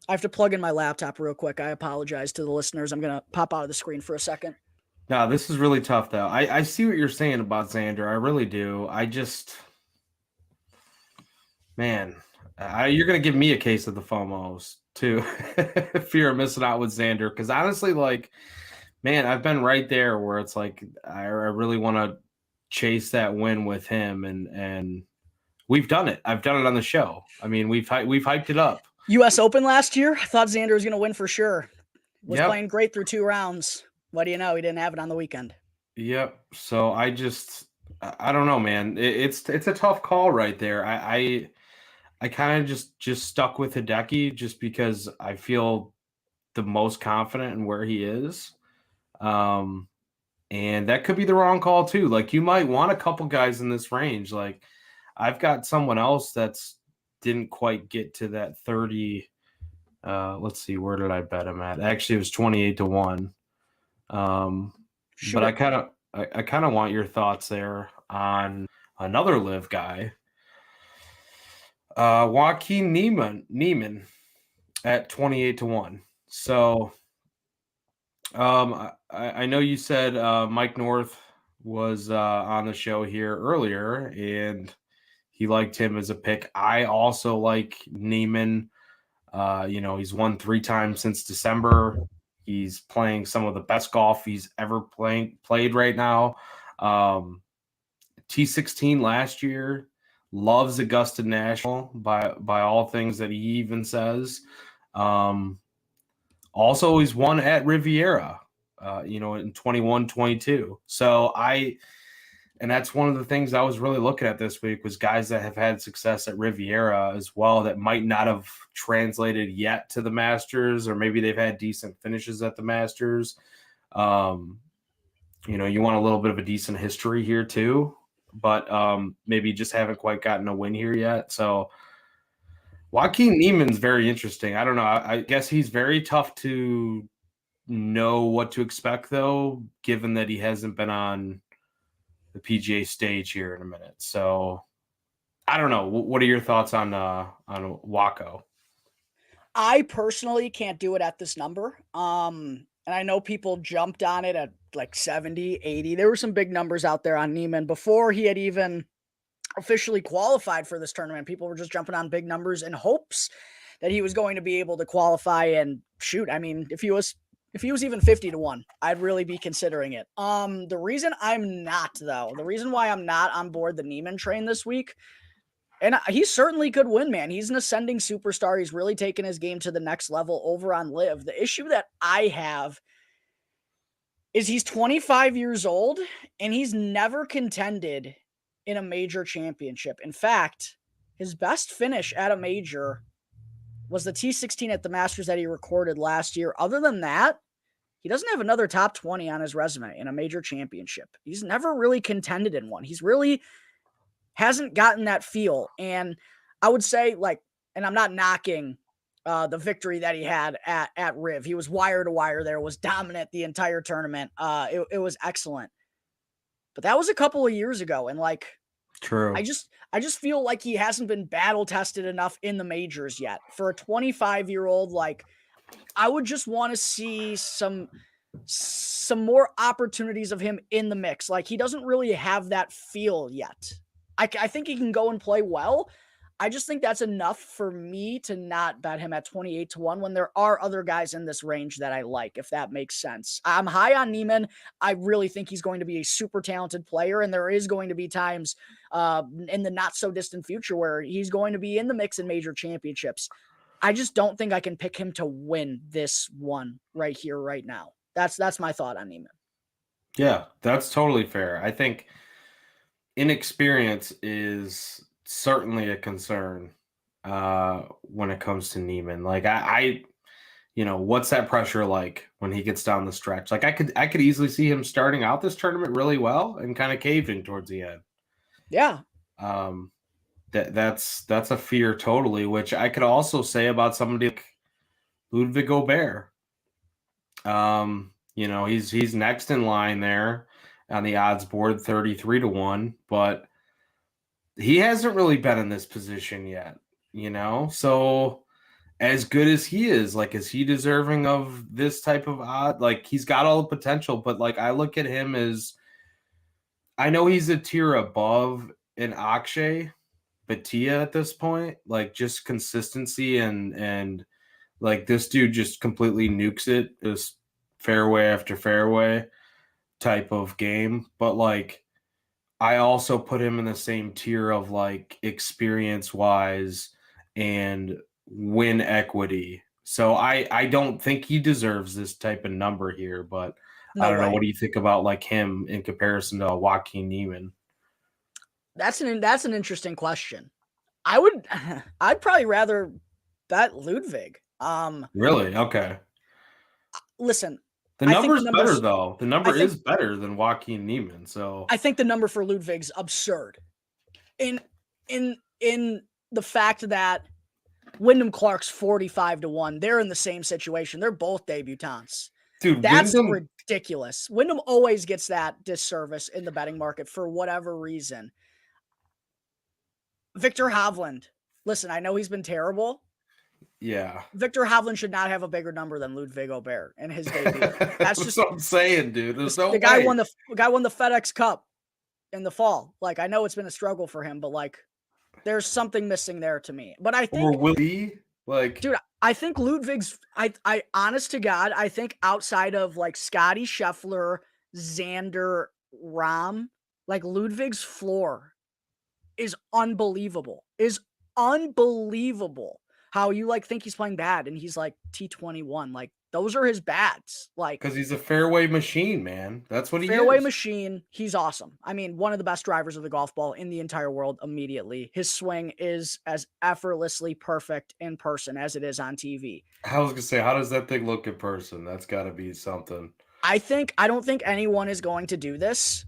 I have to plug in my laptop real quick. I apologize to the listeners. I'm going to pop out of the screen for a second.
no, this is really tough though. I see what you're saying about Xander. I really do. I just, man, you're going to give me a case of the FOMOs too. Fear of missing out with Xander. Because honestly, like, man, I've been right there where it's like I really want to chase that win with him, and we've done it. I've done it on the show. I mean, we've hyped it up.
U.S. Open last year, I thought Xander was going to win for sure. Was playing great through 2 rounds. What do you know? He didn't have it on the weekend.
Yep. So I don't know, man. It's a tough call right there. I kind of just stuck with Hideki just because I feel the most confident in where he is. And that could be the wrong call too. Like, you might want a couple guys in this range. Like, I've got someone else that's didn't quite get to that 30. Let's see, where did I bet him at? Actually, it was 28-1. But I kind of want your thoughts there on another live guy, Joaquin Niemann at 28-1. So, I know you said Mike North was on the show here earlier, and he liked him as a pick. I also like Niemann. He's won 3 times since December. He's playing some of the best golf he's ever played right now. T16 last year, loves Augusta National by all things that he even says. Also, he's won at Riviera, in 21, 22. So and that's one of the things I was really looking at this week was guys that have had success at Riviera as well that might not have translated yet to the Masters, or maybe they've had decent finishes at the Masters. You want a little bit of a decent history here too, but maybe just haven't quite gotten a win here yet. So Joaquin Niemann's very interesting. I don't know. I guess he's very tough to know what to expect though, given that he hasn't been on the PGA stage here in a minute. So I don't know. What are your thoughts on Waco?
I personally can't do it at this number. And I know people jumped on it at like 70, 80. There were some big numbers out there on Niemann before he had even officially qualified for this tournament. People were just jumping on big numbers in hopes that he was going to be able to qualify. And shoot, I mean, if he was even 50-1, I'd really be considering it. The reason why I'm not on board the Niemann train this week, and he certainly could win, man. He's an ascending superstar. He's really taken his game to the next level over on Live. The issue that I have is he's 25 years old and he's never contended in a major championship. In fact, his best finish at a major was the T16 at the Masters that he recorded last year. Other than that, he doesn't have another top 20 on his resume in a major championship. He's never really contended in one. He's really hasn't gotten that feel. And I would say, like, and I'm not knocking the victory that he had at Riv. He was wire to wire there, was dominant the entire tournament. It was excellent. But that was a couple of years ago. And like,
True.
I just feel like he hasn't been battle tested enough in the majors yet. For a 25-year-old, like, I would just want to see some more opportunities of him in the mix. Like, he doesn't really have that feel yet. I think he can go and play well. I just think that's enough for me to not bet him at 28-1 when there are other guys in this range that I like, if that makes sense. I'm high on Niemann. I really think he's going to be a super talented player, and there is going to be times in the not so distant future where he's going to be in the mix in major championships. I just don't think I can pick him to win this one right here, right now. That's my thought on Niemann.
Yeah, that's totally fair. I think inexperience is certainly a concern when it comes to Niemann. Like I what's that pressure like when he gets down the stretch? Like I could easily see him starting out this tournament really well and kind of caving towards the end.
Yeah.
That's a fear totally, which I could also say about somebody like Ludwig Gobert. He's next in line there on the odds board, 33-1, but he hasn't really been in this position yet, So as good as he is, like, is he deserving of this type of odd? Like, he's got all the potential, but like I look at him as, I know he's a tier above an Akshay Bhatia at this point, like just consistency and like this dude just completely nukes it, just fairway after fairway type of game. But like I also put him in the same tier of like experience wise and win equity. So I don't think he deserves this type of number here, but I don't know. What do you think about like him in comparison to Joaquin Niemann?
That's an interesting question. I'd probably rather bet Ludwig.
Really? Okay.
Listen,
the number's better though. The number is better than Joaquin Niemann. So
I think the number for Ludwig's absurd. In the fact that Wyndham Clark's 45-1, they're in the same situation. They're both debutants.
Dude,
that's ridiculous. Wyndham always gets that disservice in the betting market for whatever reason. Victor Hovland. Listen, I know he's been terrible.
Yeah.
Victor Hovland should not have a bigger number than Ludwig Gobert in his debut.
That's just what I'm saying, dude. There's no
the guy way. The guy won the FedEx Cup in the fall. Like, I know it's been a struggle for him, but like there's something missing there to me. But I think dude, I think Ludwig's I honest to God, I think outside of like Scotty Scheffler, Xander, Rahm, like Ludwig's floor is unbelievable. How you like think he's playing bad and he's like T21. Like those are his bats. Like,
because he's a fairway machine, man. That's what he is.
Fairway machine. He's awesome. I mean, one of the best drivers of the golf ball in the entire world immediately. His swing is as effortlessly perfect in person as it is on TV.
I was gonna say, how does that thing look in person? That's gotta be something.
I don't think anyone is going to do this,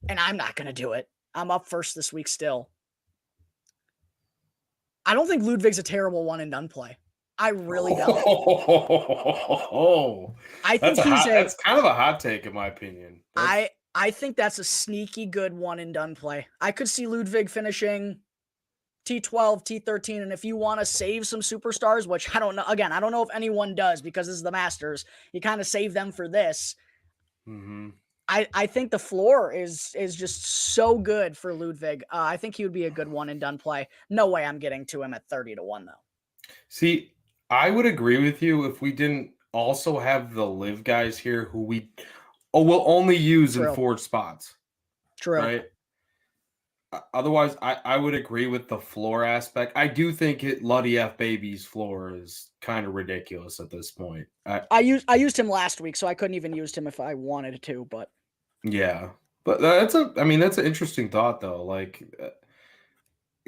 and I'm not gonna do it. I'm up first this week still. I don't think Ludwig's a terrible one and done play. I really don't. I think
that's kind of a hot take in my opinion.
I think that's a sneaky good one and done play. I could see Ludwig finishing T12, T13, and if you want to save some superstars, which I don't know. Again, I don't know if anyone does because this is the Masters. You kind of save them for this.
Mm-hmm.
I think the floor is just so good for Ludwig. I think he would be a good one and done play. No way I'm getting to him at 30-1 though.
See, I would agree with you if we didn't also have the live guys here who will only use in 4 spots.
True.
Right? Otherwise, I would agree with the floor aspect. I do think Luddy F. Baby's floor is kind of ridiculous at this point.
I used him last week, so I couldn't even use him if I wanted to, but
yeah. But that's an interesting thought though. Like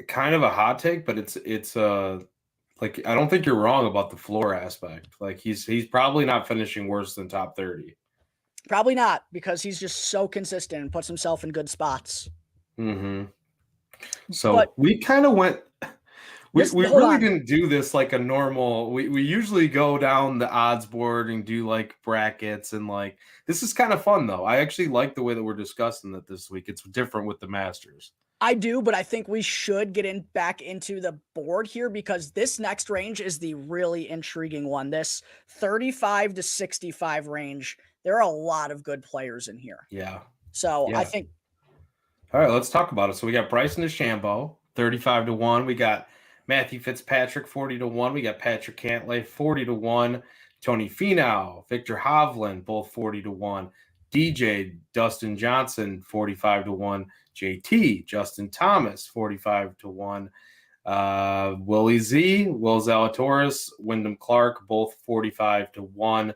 kind of a hot take, but it's Like, I don't think you're wrong about the floor aspect. Like, he's probably not finishing worse than top 30.
Probably not, because he's just so consistent and puts himself in good spots.
Mm-hmm.
But
So we kind of went. We
hold
really
on.
didn't do this like a normal. We usually go down the odds board and do like brackets, and like this is kind of fun though. I actually like the way that we're discussing it this week. It's different with the Masters.
I do, but I think we should get back into the board here, because this next range is the really intriguing one. This 35 to 65 range. There are a lot of good players in here.
Yeah.
So I
Yeah.
think.
All right, let's talk about it. So we got Bryson DeChambeau, 35 to 1. We got Matthew Fitzpatrick, 40 to 1. We got Patrick Cantlay, 40 to 1. Tony Finau, Victor Hovland, both 40 to 1. DJ Dustin Johnson, 45 to 1. JT Justin Thomas, 45 to 1. Willie Z, Will Zalatoris, Wyndham Clark, both 45 to 1.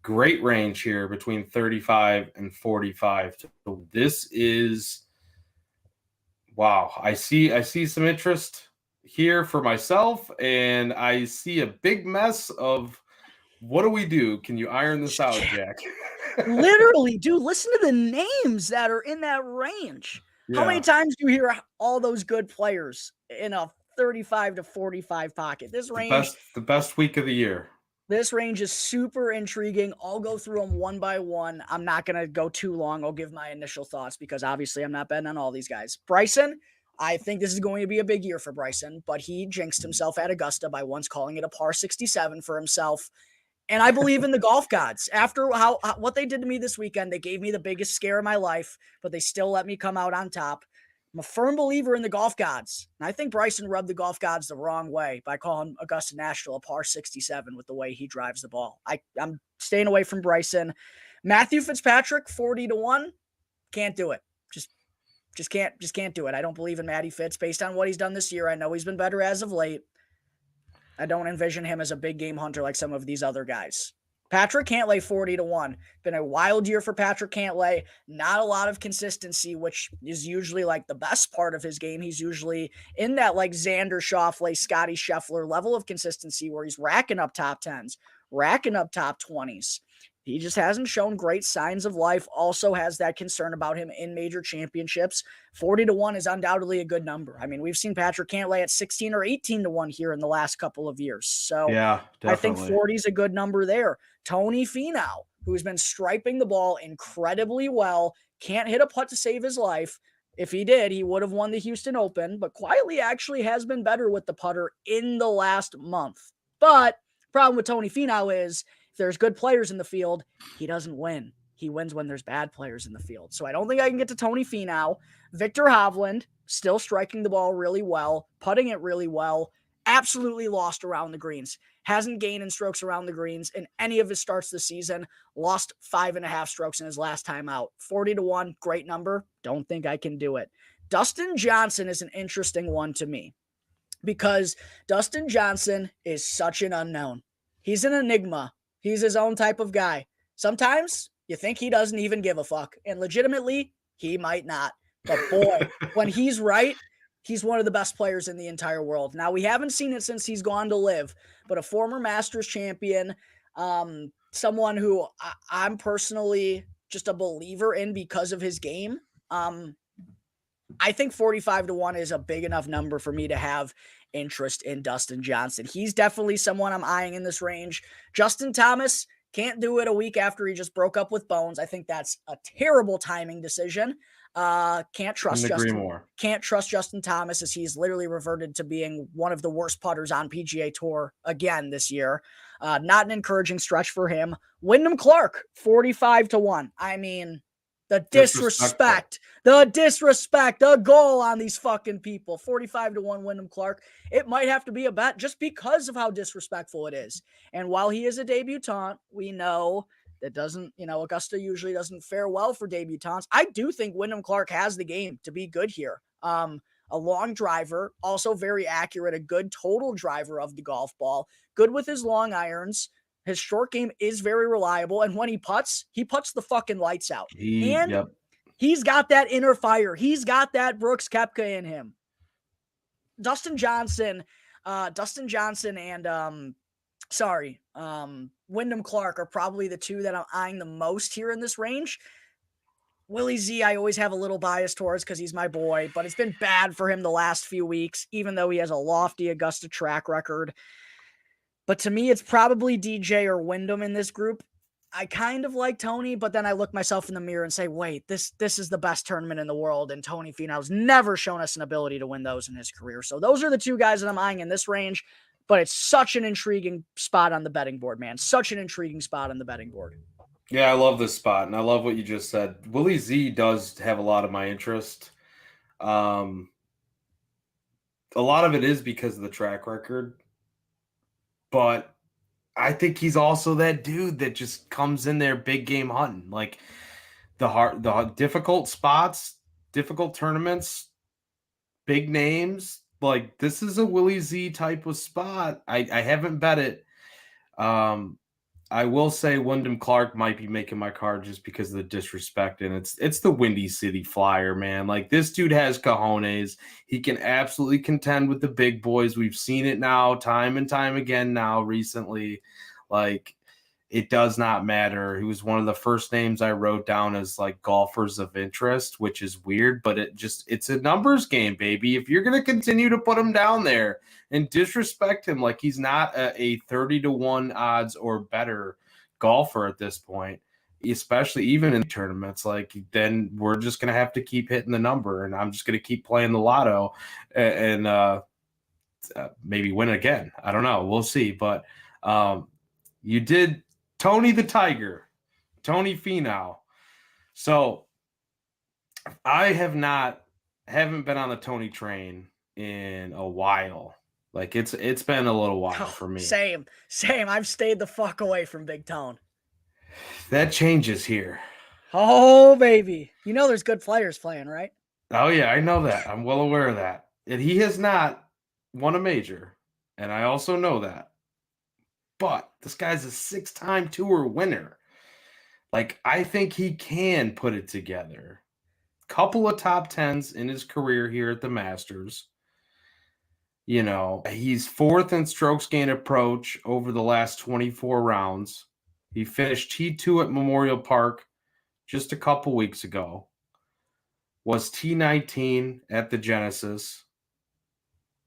Great range here between 35 and 45. This is wow. I see some interest here for myself, and I see a big mess of what do we do? Can you iron this out, Jack?
Literally, dude, listen to the names that are in that range. How many times do you hear all those good players in a 35 to 45 pocket? This range,
the best week of the year.
This range is super intriguing. I'll go through them one by one. I'm not going to go too long. I'll give my initial thoughts, because obviously I'm not betting on all these guys. Bryson, I think this is going to be a big year for Bryson, but he jinxed himself at Augusta by once calling it a par 67 for himself. And I believe in the golf gods. After what they did to me this weekend, they gave me the biggest scare of my life, but they still let me come out on top. I'm a firm believer in the golf gods. And I think Bryson rubbed the golf gods the wrong way by calling Augusta National a par 67 with the way he drives the ball. I'm staying away from Bryson. Matthew Fitzpatrick, 40 to 1. Can't do it. Just can't do it. I don't believe in Matty Fitz based on what he's done this year. I know he's been better as of late. I don't envision him as a big game hunter like some of these other guys. Patrick Cantlay, 40 to 1. Been a wild year for Patrick Cantlay. Not a lot of consistency, which is usually like the best part of his game. He's usually in that like Xander Schauffele, Scotty Scheffler level of consistency where he's racking up top 10s, racking up top 20s. He just hasn't shown great signs of life. Also has that concern about him in major championships. 40 to 1 is undoubtedly a good number. I mean, we've seen Patrick Cantlay at 16 or 18 to 1 here in the last couple of years. So
yeah,
I think 40 is a good number there. Tony Finau, who's been striping the ball incredibly well, can't hit a putt to save his life. If he did, he would have won the Houston Open, but quietly actually has been better with the putter in the last month. But problem with Tony Finau is, if there's good players in the field, he doesn't win. He wins when there's bad players in the field. So I don't think I can get to Tony Finau. Victor Hovland, still striking the ball really well, putting it really well, absolutely lost around the greens. Hasn't gained in strokes around the greens in any of his starts this season. Lost 5.5 strokes in his last time out. 40 to 1, great number. Don't think I can do it. Dustin Johnson is an interesting one to me, because Dustin Johnson is such an unknown. He's an enigma. He's his own type of guy. Sometimes you think he doesn't even give a fuck. And legitimately, he might not. But boy, when he's right, he's one of the best players in the entire world. Now, we haven't seen it since he's gone to live, but a former Masters champion, someone who I'm personally just a believer in because of his game. I think 45 to 1 is a big enough number for me to have interest in Dustin Johnson. He's definitely someone I'm eyeing in this range. Justin Thomas can't do it a week after he just broke up with Bones. I think that's a terrible timing decision. Can't trust Justin Thomas, as he's literally reverted to being one of the worst putters on PGA Tour again this year. Not an encouraging stretch for him. Wyndham Clark, 45 to 1. I mean, the disrespect, the goal on these fucking people. 45 to 1 Wyndham Clark. It might have to be a bet just because of how disrespectful it is. And while he is a debutant, we know that doesn't, Augusta usually doesn't fare well for debutants. I do think Wyndham Clark has the game to be good here. A long driver, also very accurate, a good total driver of the golf ball, good with his long irons. His short game is very reliable, and when he putts the fucking lights out. He's got that inner fire. He's got that Brooks Koepka in him. Dustin Johnson, Dustin Johnson and Wyndham Clark are probably the two that I'm eyeing the most here in this range. Willie Z, I always have a little bias towards because he's my boy, but it's been bad for him the last few weeks, even though he has a lofty Augusta track record. But to me, it's probably DJ or Wyndham in this group. I kind of like Tony, but then I look myself in the mirror and say, wait, this is the best tournament in the world, and Tony Finau's never shown us an ability to win those in his career. So those are the two guys that I'm eyeing in this range, but it's such an intriguing spot on the betting board, man. Such an intriguing spot on the betting board.
Yeah, I love this spot, and I love what you just said. Willie Z does have a lot of my interest. A lot of it is because of the track record, but I think he's also that dude that just comes in there big game hunting, like the difficult spots, difficult tournaments, big names. Like this is a Willie Z type of spot. I haven't bet it. I will say Wyndham Clark might be making my card just because of the disrespect, and it's the Windy City Flyer, man. Like this dude has cojones. He can absolutely contend with the big boys. We've seen it now, time and time again. Now recently, like it does not matter. He was one of the first names I wrote down as like golfers of interest, which is weird, but it's a numbers game, baby. If you're gonna continue to put him down there and disrespect him like he's not a 30-1 odds or better golfer at this point, especially even in tournaments, like then we're just gonna have to keep hitting the number, and I'm just gonna keep playing the lotto and maybe win again. I don't know. We'll see. But you did Tony the Tiger, Tony Finau. So I haven't been on the Tony train in a while. Like it's been a little while for me.
Same. I've stayed the fuck away from Big Tone.
That changes here.
Oh baby, you know there's good players playing, right?
Oh yeah, I know that. I'm well aware of that. And he has not won a major, and I also know that. But this guy's a 6-time tour winner. Like, I think he can put it together. Couple of top 10s in his career here at the Masters. You know, he's fourth in strokes gain approach over the last 24 rounds. He finished T2 at Memorial Park just a couple weeks ago. Was T19 at the Genesis.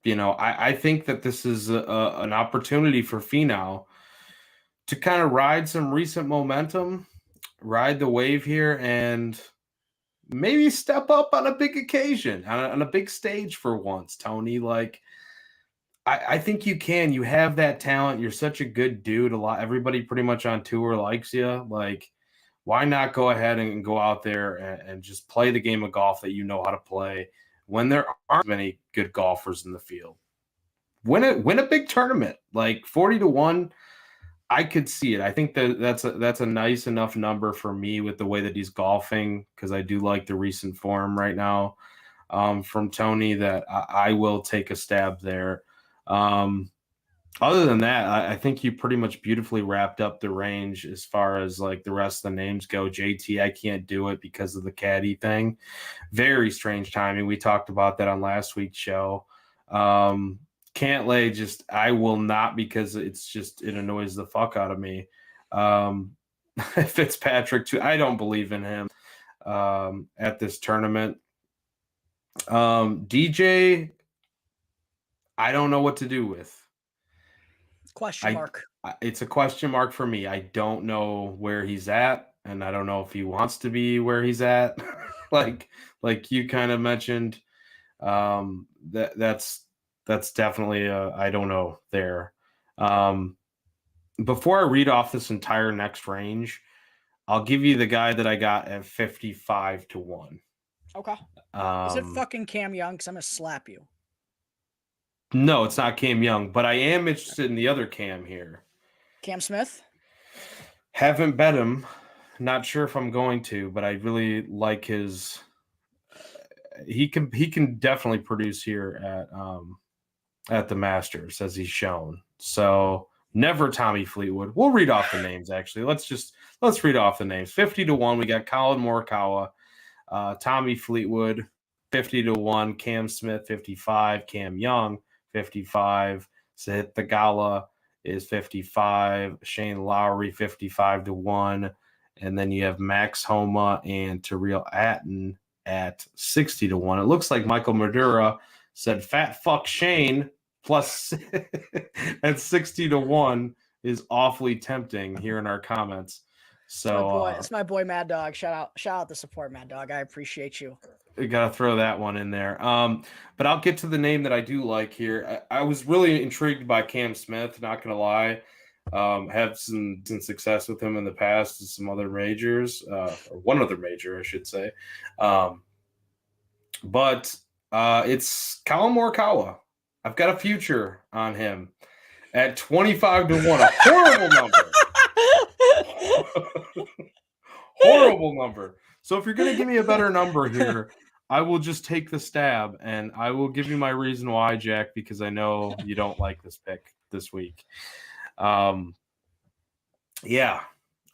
You know, I think that this is an opportunity for Finau to kind of ride some recent momentum, ride the wave here, and maybe step up on a big occasion, on a big stage for once, Tony. Like, I think you can. You have that talent. You're such a good dude. Everybody pretty much on tour likes you. Like, why not go ahead and go out there and just play the game of golf that you know how to play when there aren't many good golfers in the field? Win a big tournament, like 40-1. I could see it. I think that's a nice enough number for me with the way that he's golfing, because I do like the recent form right now from Tony, that I will take a stab there. Other than that, I think you pretty much beautifully wrapped up the range as far as like the rest of the names go. JT, I can't do it because of the caddy thing. Very strange timing. We talked about that on last week's show. Cantlay, I will not, because it annoys the fuck out of me. Fitzpatrick too. I don't believe in him at this tournament. DJ, I don't know what to do with.
Question mark.
It's a question mark for me. I don't know where he's at, and I don't know if he wants to be where he's at. like you kind of mentioned, that's definitely I don't know there. Before I read off this entire next range, I'll give you the guy that I got at 55-1.
Okay. Is it fucking Cam Young? Because I'm gonna slap you.
No, it's not Cam Young, but I am interested in the other Cam here.
Cam Smith?
Haven't bet him. Not sure if I'm going to, but I really like his. He can definitely produce here at the Masters, as he's shown. So never Tommy Fleetwood. We'll read off the names, actually. Let's read off the names. 50-1, we got Colin Morikawa, Tommy Fleetwood, 50-1, Cam Smith, 55, Cam Young, 55. Sahith Theegala is 55. Shane Lowry, 55-1. And then you have Max Homa and Tyrrell Atten at 60-1. It looks like Michael Madura said fat fuck Shane plus at 60-1 is awfully tempting here in our comments. So
it's my boy Mad Dog. Shout out the support, Mad Dog. I appreciate you.
We got to throw that one in there. But I'll get to the name that I do like here. I was really intrigued by Cam Smith, not going to lie. Had some success with him in the past in some other majors, or one other major, I should say. But it's Collin Morikawa. I've got a future on him at 25-1, a horrible number. Horrible number. So if you're going to give me a better number here, I will just take the stab, and I will give you my reason why, Jack, because I know you don't like this pick this week. Yeah,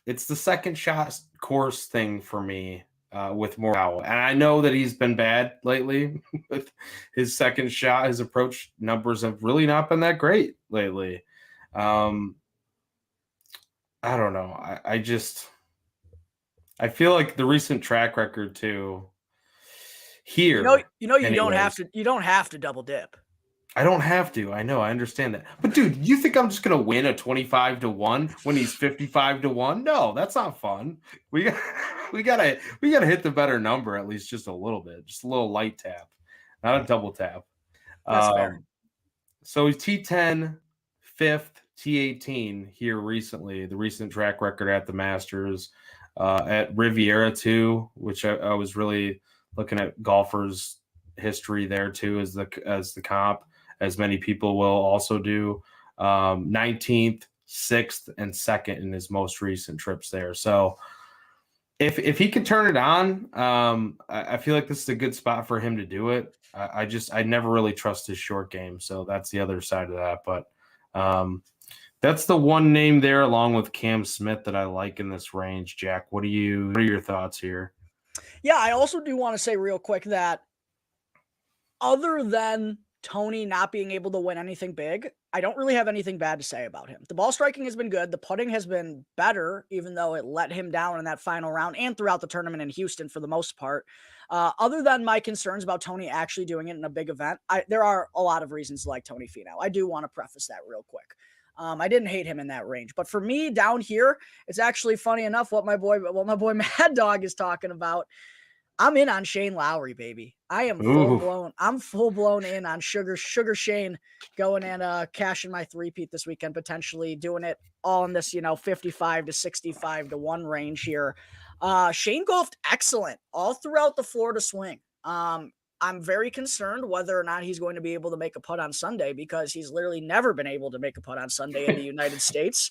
it's the second shot course thing for me with Morikawa. And I know that he's been bad lately with his second shot. His approach numbers have really not been that great lately. I don't know. I feel like the recent track record too here.
You don't have to double dip.
I don't have to. I know. I understand that. But dude, you think I'm just gonna win a 25-1 when he's 55-1? No, that's not fun. We gotta hit the better number at least just a little bit, just a little light tap, not a double tap.
That's fair.
So he's T10, 5th, T18 here recently. The recent track record at the Masters, at Riviera too, which I was really looking at golfers' history there too as the comp, as many people will also do. 19th, 6th, and 2nd in his most recent trips there. So if he could turn it on, I feel like this is a good spot for him to do it. I never really trust his short game, so that's the other side of that. But that's the one name there, along with Cam Smith, that I like in this range. Jack, what are your thoughts here?
Yeah, I also do want to say real quick that other than Tony not being able to win anything big, I don't really have anything bad to say about him. The ball striking has been good. The putting has been better, even though it let him down in that final round and throughout the tournament in Houston for the most part. Other than my concerns about Tony actually doing it in a big event, there are a lot of reasons to like Tony Finau. I do want to preface that real quick. I didn't hate him in that range, but for me down here, it's actually funny enough what my boy Mad Dog is talking about. I'm in on Shane Lowry, baby. I am full blown. I'm full blown in on Sugar Shane going and cashing my three-peat this weekend, potentially doing it all in this, 55 to 65-1 range here. Shane golfed excellent all throughout the Florida swing. I'm very concerned whether or not he's going to be able to make a putt on Sunday, because he's literally never been able to make a putt on Sunday in the United States.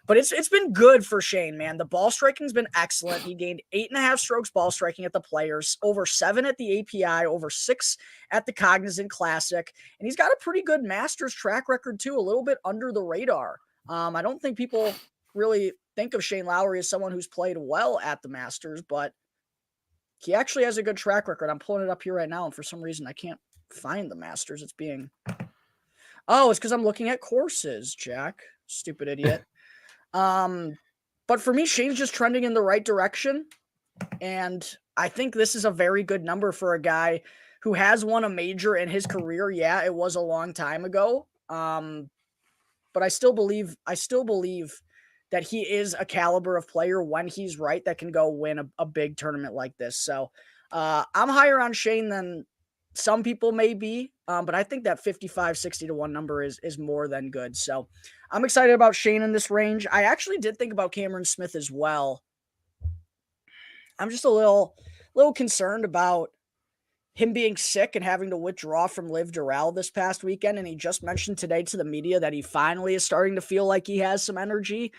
But it's been good for Shane, man. The ball striking's been excellent. He gained 8.5 strokes ball striking at the Players, over 7 at the API, over 6 at the Cognizant Classic. And he's got a pretty good Masters track record too, a little bit under the radar. I don't think people really think of Shane Lowry as someone who's played well at the Masters, but he actually has a good track record. I'm pulling it up here right now, and for some reason I can't find the Masters. It's because I'm looking at courses, Jack. Stupid idiot. But for me, Shane's just trending in the right direction. And I think this is a very good number for a guy who has won a major in his career. Yeah, it was a long time ago. But I still believe that he is a caliber of player when he's right that can go win a big tournament like this. So I'm higher on Shane than some people may be, but I think that 55-60-1 number is more than good. So I'm excited about Shane in this range. I actually did think about Cameron Smith as well. I'm just a little concerned about him being sick and having to withdraw from Live Doral this past weekend. And he just mentioned today to the media that he finally is starting to feel like he has some energy.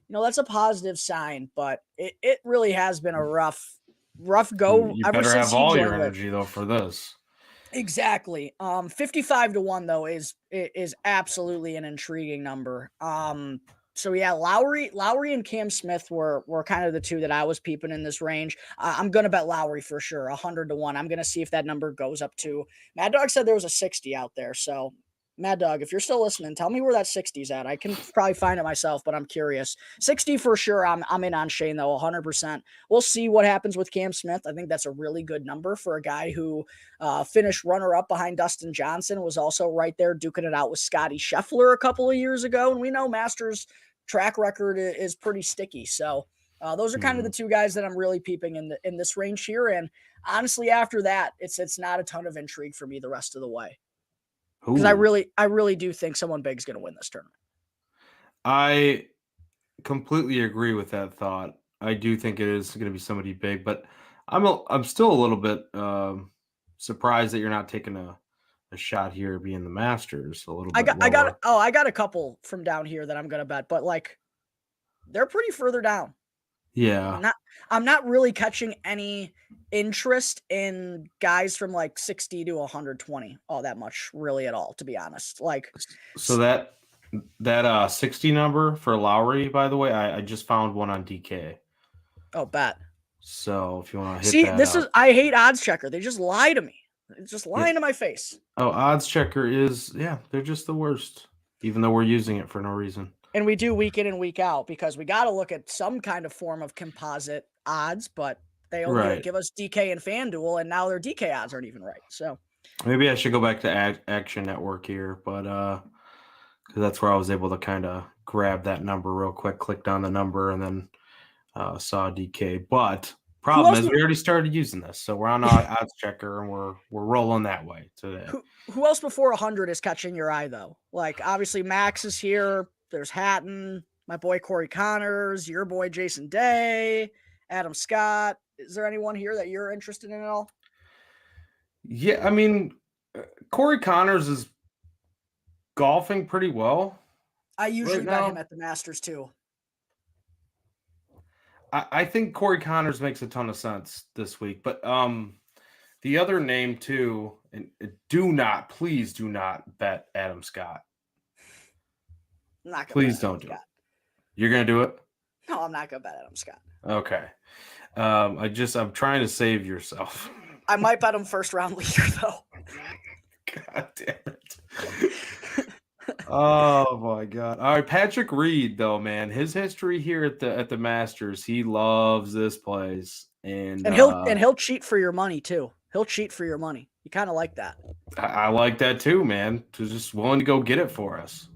That's a positive sign, but it really has been a rough go.
You better have all your energy though for this.
Exactly. 55-1 though is absolutely an intriguing number. So yeah, Lowry and Cam Smith were kind of the two that I was peeping in this range. I'm going to bet Lowry for sure, 100-1. I'm going to see if that number goes up to, Mad Dog said there was a 60 out there. So Mad Dog, if you're still listening, tell me where that 60's at. I can probably find it myself, but I'm curious. 60 for sure. I'm in on Shane though, 100%. We'll see what happens with Cam Smith. I think that's a really good number for a guy who finished runner-up behind Dustin Johnson, was also right there duking it out with Scotty Scheffler a couple of years ago, and we know Masters track record is pretty sticky. So those are kind of the two guys that I'm really peeping in this range here. And honestly, after that, it's not a ton of intrigue for me the rest of the way. Because I really do think someone big is going to win this tournament.
I completely agree with that thought. I do think it is going to be somebody big, but I'm still a little bit surprised that you're not taking a shot here being the Masters a little bit.
I got a couple from down here that I'm going to bet, but like they're pretty further down.
Yeah.
I'm not really catching any interest in guys from like 60 to 120 all that much really at all, to be honest. Like,
so that 60 number for Lowry, by the way, I just found one on DK.
Oh, bet.
So if you want to hit that
I hate Odds Checker. They just lie to me. It's just lying to my face.
Oh, Odds Checker they're just the worst, even though we're using it for no reason.
And we do week in and week out because we got to look at some kind of form of composite odds, but they only give us DK and FanDuel, and now their DK odds aren't even right. So
maybe I should go back to Action Network here, but because that's where I was able to kind of grab that number real quick, clicked on the number, and then saw DK. But problem is we already started using this, so we're on Odds Checker and we're rolling that way today.
Who else before 100 is catching your eye though? Like obviously Max is here. There's Hatton, my boy Corey Connors, your boy Jason Day, Adam Scott. Is there anyone here that you're interested in at all?
Yeah, I mean, Corey Connors is golfing pretty well.
I usually bet him at the Masters too.
I think Corey Connors makes a ton of sense this week, but the other name too, and please do not bet Adam Scott. Please don't do it. You're gonna do it?
No, I'm not gonna bet Adam Scott.
Okay. I'm trying to save yourself.
I might bet him first round leader though.
God damn it. Oh my God. All right, Patrick Reed though, man. His history here at the Masters, he loves this place. And
he'll cheat for your money too. He'll cheat for your money. You kind of like that.
I like that too, man. Just willing to go get it for us.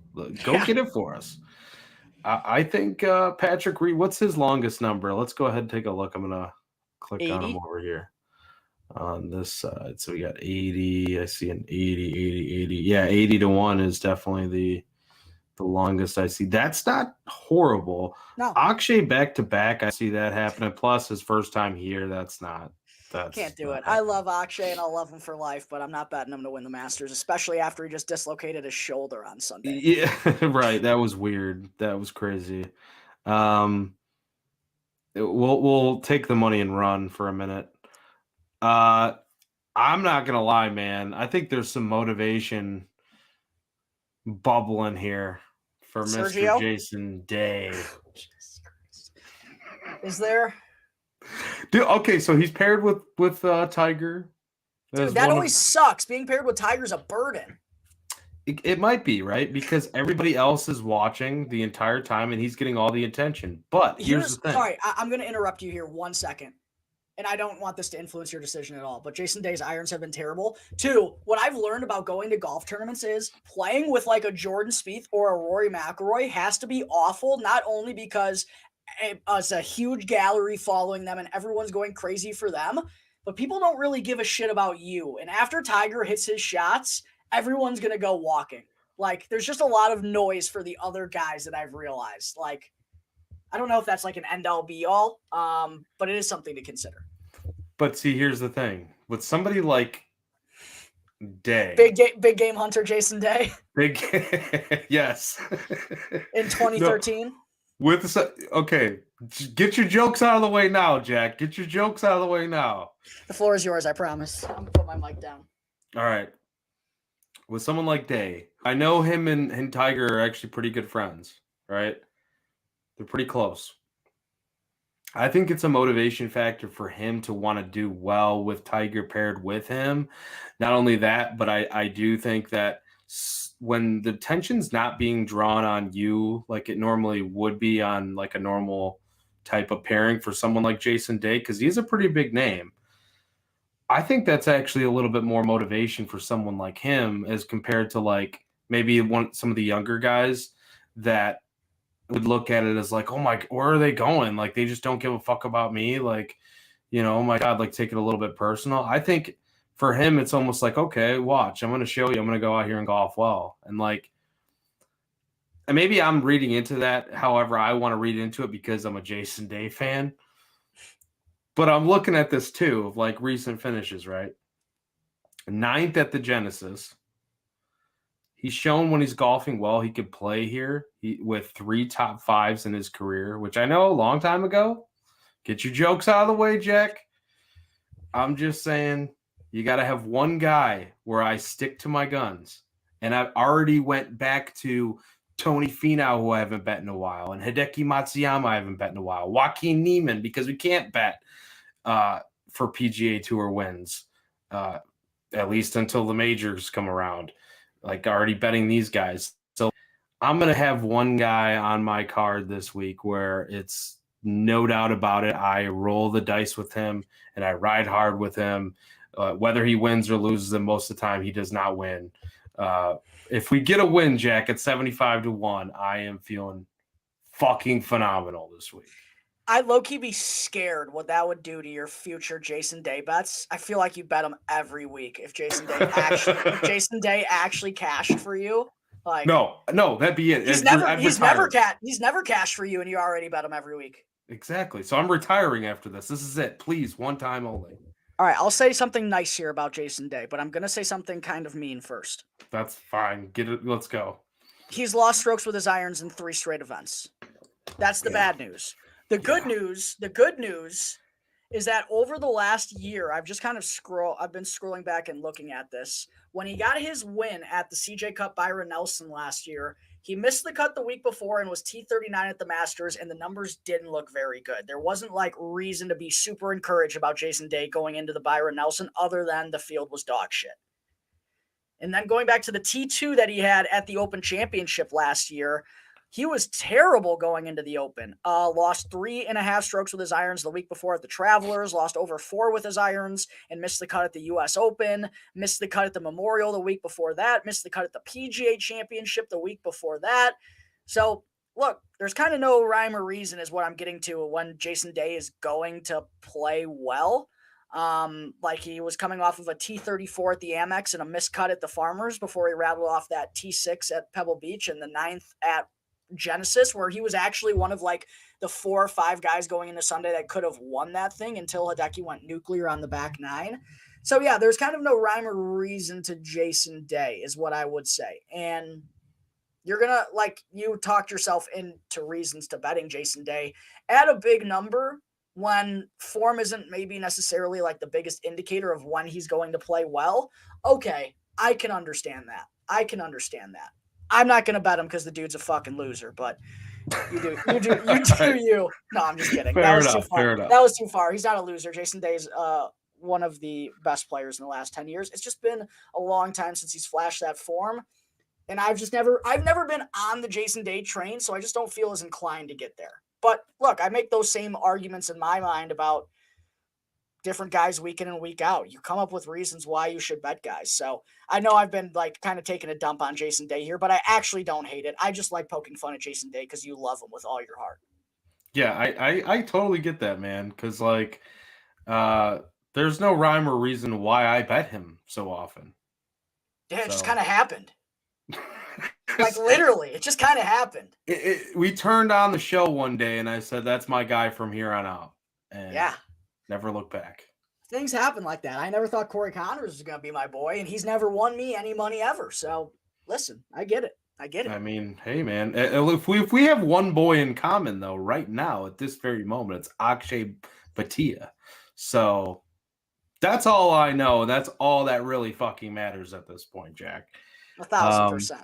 Get it for us. I think Patrick Reed, what's his longest number? Let's go ahead and take a look. I'm going to click 80? On him over here on this side. So we got 80. I see an 80. Yeah, 80 to 1 is definitely the longest I see. That's not horrible.
No.
Akshay back-to-back, I see that happening. Plus his first time here,
can't do it. I love Akshay and I'll love him for life, but I'm not betting him to win the Masters, especially after he just dislocated his shoulder on Sunday.
Yeah, right. That was weird. That was crazy. We'll take the money and run for a minute. I'm not gonna lie, man. I think there's some motivation bubbling here for
Sergio?
Mr. Jason Day.
Is there?
Dude, okay, so he's paired with Tiger.
Dude, that always sucks. Being paired with Tiger's a burden.
It might be, right? Because everybody else is watching the entire time and he's getting all the attention. But here's the thing.
Sorry, I'm going to interrupt you here 1 second. And I don't want this to influence your decision at all, but Jason Day's irons have been terrible. 2, what I've learned about going to golf tournaments is playing with like a Jordan Spieth or a Rory McIlroy has to be awful, not only because it's a huge gallery following them and everyone's going crazy for them, but people don't really give a shit about you. And after Tiger hits his shots, everyone's going to go walking. Like, there's just a lot of noise for the other guys that I've realized. Like, I don't know if that's like an end-all be-all, but it is something to consider.
But see, here's the thing. With somebody like Day.
Big game hunter Jason Day.
Yes.
In 2013.
No, okay, get your jokes out of the way now, Jack. Get your jokes out of the way now.
The floor is yours, I promise. I'm going to put my mic down.
All right. With someone like Day, I know him and Tiger are actually pretty good friends, right? They're pretty close. I think it's a motivation factor for him to want to do well with Tiger paired with him. Not only that, but I do think that when the tension's not being drawn on you like it normally would be on like a normal type of pairing for someone like Jason Day, because he's a pretty big name. I think that's actually a little bit more motivation for someone like him as compared to like maybe some of the younger guys that would look at it as like, oh my, where are they going? Like they just don't give a fuck about me. Like, oh my God, like take it a little bit personal. I think for him, it's almost like, okay, watch, I'm going to show you, I'm going to go out here and golf well. And like, and maybe I'm reading into that however I want to read into it because I'm a Jason Day fan. But I'm looking at this too of like recent finishes, right? 9th at the Genesis. He's shown when he's golfing well, he could play here with 3 top 5s in his career, which I know a long time ago. Get your jokes out of the way, Jack. I'm just saying you got to have one guy where I stick to my guns. And I've already went back to Tony Finau, who I haven't bet in a while, and Hideki Matsuyama I haven't bet in a while. Joaquin Niemann, because we can't bet for PGA Tour wins, at least until the majors come around. Like already betting these guys. So I'm going to have one guy on my card this week where it's no doubt about it. I roll the dice with him and I ride hard with him. Whether he wins or loses, and most of the time he does not win. If we get a win, Jack, at 75-1, I am feeling fucking phenomenal this week.
I'd low-key be scared what that would do to your future Jason Day bets. I feel like you bet him every week if Jason Day actually cashed for you. Like
no, that'd be it.
He's never cashed for you, and you already bet him every week.
Exactly. So I'm retiring after this. This is it. Please, one time only.
All right, I'll say something nice here about Jason Day, but I'm gonna say something kind of mean first.
That's fine. Get it. Let's go.
He's lost strokes with his irons in 3 straight events. That's the bad news. The good news is that over the last year, I've just kind of I've been scrolling back and looking at this. When he got his win at the CJ Cup Byron Nelson last year, he missed the cut the week before and was T39 at the Masters, and the numbers didn't look very good. There wasn't like reason to be super encouraged about Jason Day going into the Byron Nelson other than the field was dog shit. And then going back to the T2 that he had at the Open Championship last year, he was terrible going into the Open. Lost 3.5 strokes with his irons the week before at the Travelers, lost over 4 with his irons, and missed the cut at the U.S. Open, missed the cut at the Memorial the week before that, missed the cut at the PGA Championship the week before that. So, look, there's kind of no rhyme or reason is what I'm getting to when Jason Day is going to play well. Like he was coming off of a T34 at the Amex and a missed cut at the Farmers before he rattled off that T6 at Pebble Beach and the 9th at Genesis, where he was actually one of like the 4 or 5 guys going into Sunday that could have won that thing until Hideki went nuclear on the back 9. So yeah, there's kind of no rhyme or reason to Jason Day is what I would say. And you're going to, like, you talked yourself into reasons to betting Jason Day at a big number when form isn't maybe necessarily like the biggest indicator of when he's going to play well. Okay, I can understand that. I'm not going to bet him because the dude's a fucking loser, but you do. No, I'm just kidding.
Fair enough.
That was too far. He's not a loser. Jason Day's one of the best players in the last 10 years. It's just been a long time since he's flashed that form. And I've never been on the Jason Day train, so I just don't feel as inclined to get there. But look, I make those same arguments in my mind about different guys week in and week out. You come up with reasons why you should bet guys. So I know I've been like kind of taking a dump on Jason Day here, but I actually don't hate it. I just like poking fun at Jason Day because you love him with all your heart.
Yeah, I totally get that, man. Because like, there's no rhyme or reason why I bet him so often.
Yeah, it just kind of happened. Like literally, it just kind of happened.
We turned on the show one day, and I said, "That's my guy from here on out." And
yeah.
Never look back.
Things happen like that. I never thought Corey Connors was going to be my boy, and he's never won me any money ever. So, listen, I get it.
I mean, hey, man, if we have one boy in common, though, right now, at this very moment, it's Akshay Bhatia. So, that's all I know. That's all that really fucking matters at this point, Jack.
1,000%.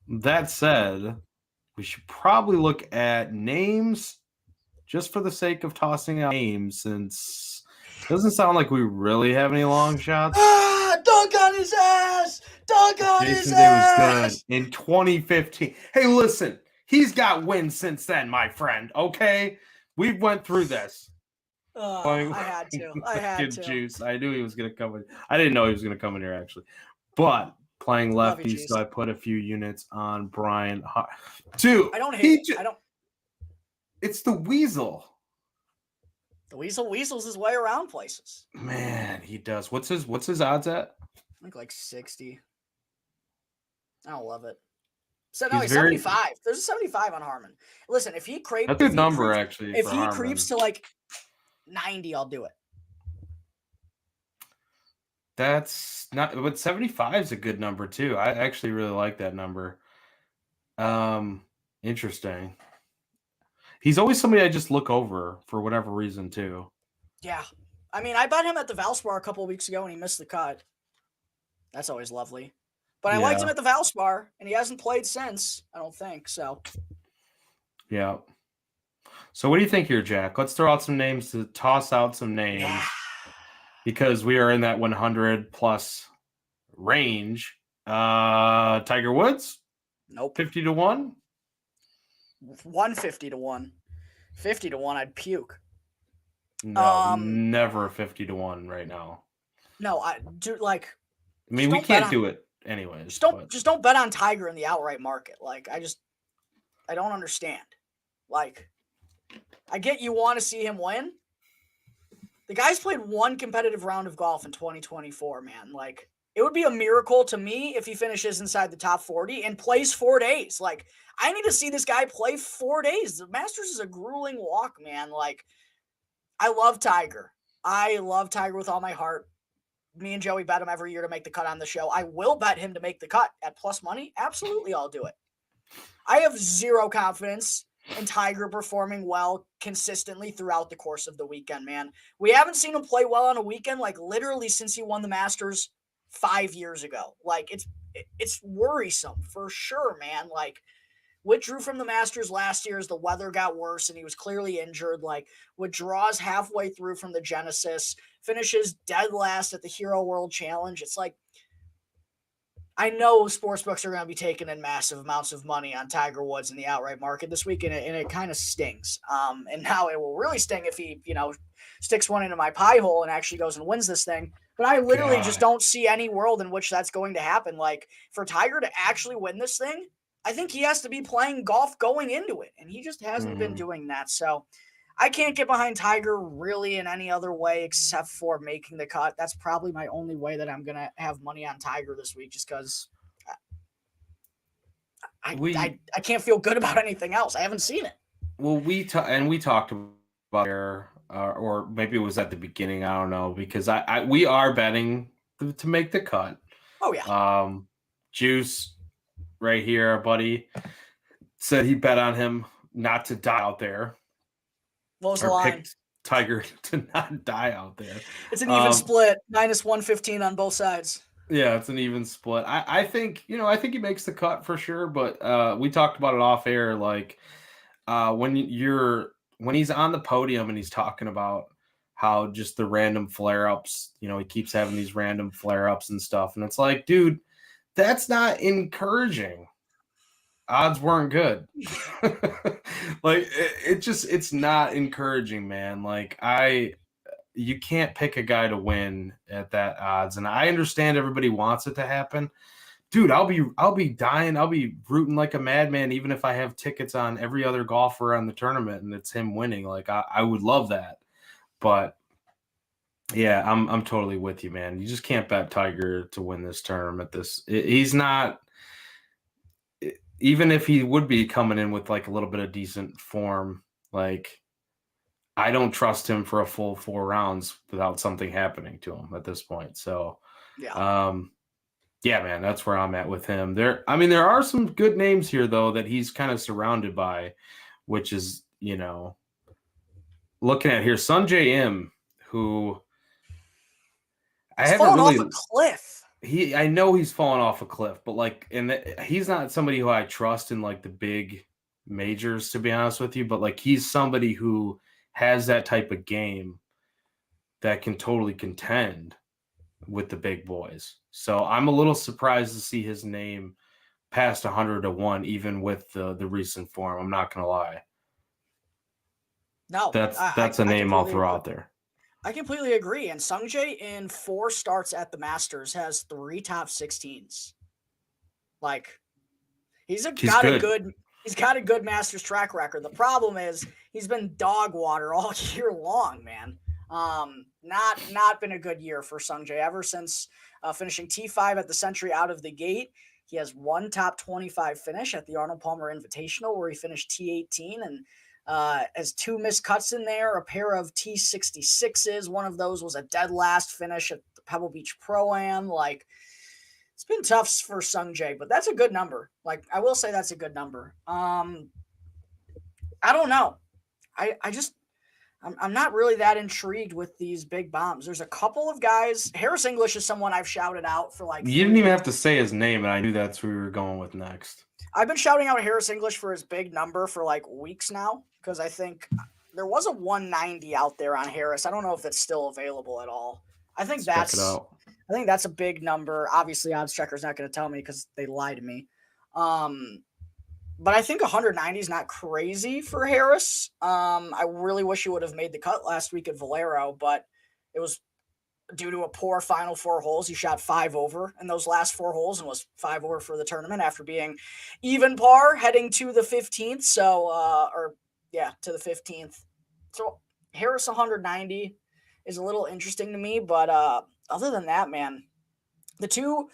That said, we should probably look at names just for the sake of tossing out names, since it doesn't sound like we really have any long shots.
Don't Dunk on his ass! Dunk on his
Jason Day was
ass!
good in 2015. Hey, listen, he's got wins since then, my friend. Okay, we went through this.
I had to. I had to.
Juice. I knew he was going to come in. I didn't know he was going to come in here actually, but playing
Love you,
lefty,
Juice.
so I put a few units on Brian. Dude,
I don't hate it. I don't.
It's the Weasel.
The Weasel weasels his way around places.
Man, he does. What's his odds at?
I think like 60. I don't love it. So no,
He's
he's
very-
75. There's a 75 on Harmon. Listen, if he creeps,
That's a good number actually.
if
for
he
Harmon.
creeps to like 90, I'll do it.
That's not, but 75 is a good number too. I actually really like that number. Interesting. He's always somebody I just look over for whatever reason too.
Yeah. I mean, I bet him at the Valspar a couple of weeks ago and he missed the cut. That's always lovely. But I liked him at the Valspar and he hasn't played since, I don't think. So
yeah. So what do you think here, Jack? Let's throw out some names to toss out some names.
yeah.
Because we are in that 100 plus range. Tiger Woods?
Nope.
50 to 1?
150 to 1. 50 to 1, I'd puke.
No, never 50 to 1 right now.
No, I do like.
I mean, we can't do it anyways.
Just don't bet on Tiger in the outright market. Like, I don't understand. Like, I get you want to see him win. The guy's played one competitive round of golf in 2024, man. Like, it would be a miracle to me if he finishes inside the top 40 and plays 4 days. Like, I need to see this guy play 4 days. The Masters is a grueling walk, man. Like, I love Tiger. I love Tiger with all my heart. Me and Joey bet him every year to make the cut on the show. I will bet him to make the cut at plus money. Absolutely, I'll do it. I have zero confidence in Tiger performing well consistently throughout the course of the weekend, man. We haven't seen him play well on a weekend, like literally since he won the Masters 5 years ago. Like, it's worrisome for sure, man. Like, withdrew from the Masters last year as the weather got worse and he was clearly injured. Like, withdraws halfway through from the Genesis, finishes dead last at the Hero World Challenge. It's like, I know sportsbooks are going to be taking in massive amounts of money on Tiger Woods in the outright market this week, and it kind of stings. And now it will really sting if he, sticks one into my pie hole and actually goes and wins this thing. But I literally just don't see any world in which that's going to happen. Like, for Tiger to actually win this thing, I think he has to be playing golf going into it, and he just hasn't been doing that. So I can't get behind Tiger really in any other way except for making the cut. That's probably my only way that I'm going to have money on Tiger this week, just because I can't feel good about anything else. I haven't seen it.
Well, we talked about there, or maybe it was at the beginning. I don't know, because we are betting to make the cut.
Oh yeah.
Juice right here, our buddy, said he bet on him not to die out there.
What was the line?
Picked Tiger to not die out there.
It's an even split, minus 115 on both sides.
Yeah, it's an even split. I think he makes the cut for sure, but we talked about it off air. Like, when he's on the podium and he's talking about how just the random flare-ups, he keeps having these random flare-ups and stuff. And it's like, dude, that's not encouraging. Odds weren't good. Like, it's not encouraging, man. Like, you can't pick a guy to win at that odds. And I understand everybody wants it to happen. Dude, I'll be dying. I'll be rooting like a madman, even if I have tickets on every other golfer on the tournament and it's him winning. Like, I would love that. But yeah, I'm totally with you, man. You just can't bet Tiger to win this tournament. He's not, even if he would be coming in with like a little bit of decent form, like, I don't trust him for a full 4 rounds without something happening to him at this point. So, yeah, man, that's where I'm at with him. There are some good names here though that he's kind of surrounded by, which is, looking at here, Sunjay M, who
he's fallen off a cliff.
I know he's fallen off a cliff, but like, he's not somebody who I trust in like the big majors, to be honest with you. But like, he's somebody who has that type of game that can totally contend with the big boys. So I'm a little surprised to see his name past 100-1, even with the recent form. I'm not gonna lie.
No,
That's a
I
name I'll
completely
throw
agree.
out there.
I completely agree. And Sungjae in 4 starts at the Masters has 3 top 16s. Like he's
He's
got a
good.
good Masters track record. The problem is he's been dog water all year long, man. Not been a good year for Sungjae ever since finishing T5 at the Century out of the gate. He has 1 top 25 finish at the Arnold Palmer Invitational where he finished T18 and has 2 missed cuts in there, a pair of T66s. One of those was a dead last finish at the Pebble Beach Pro-Am. Like, it's been tough for Sungjae, but that's a good number. Like, I will say that's a good number. I don't know. I'm not really that intrigued with these big bombs. There's a couple of guys. Harris English is someone I've shouted out for like
You
3
didn't even
weeks.
have to say his name, and I knew that's who we were going with next.
I've been shouting out Harris English for his big number for like weeks now because I think there was a 190 out there on Harris. I don't know if it's still available at all. I think
Let's check it out.
that's a big number. Obviously, odds checker's not going to tell me because they lie to me. But I think 190 is not crazy for Harris. I really wish he would have made the cut last week at Valero, but it was due to a poor final 4 holes. He shot 5 over in those last 4 holes and was 5 over for the tournament after being even par heading to the 15th. So, to the 15th. So Harris 190 is a little interesting to me, but other than that, man, the two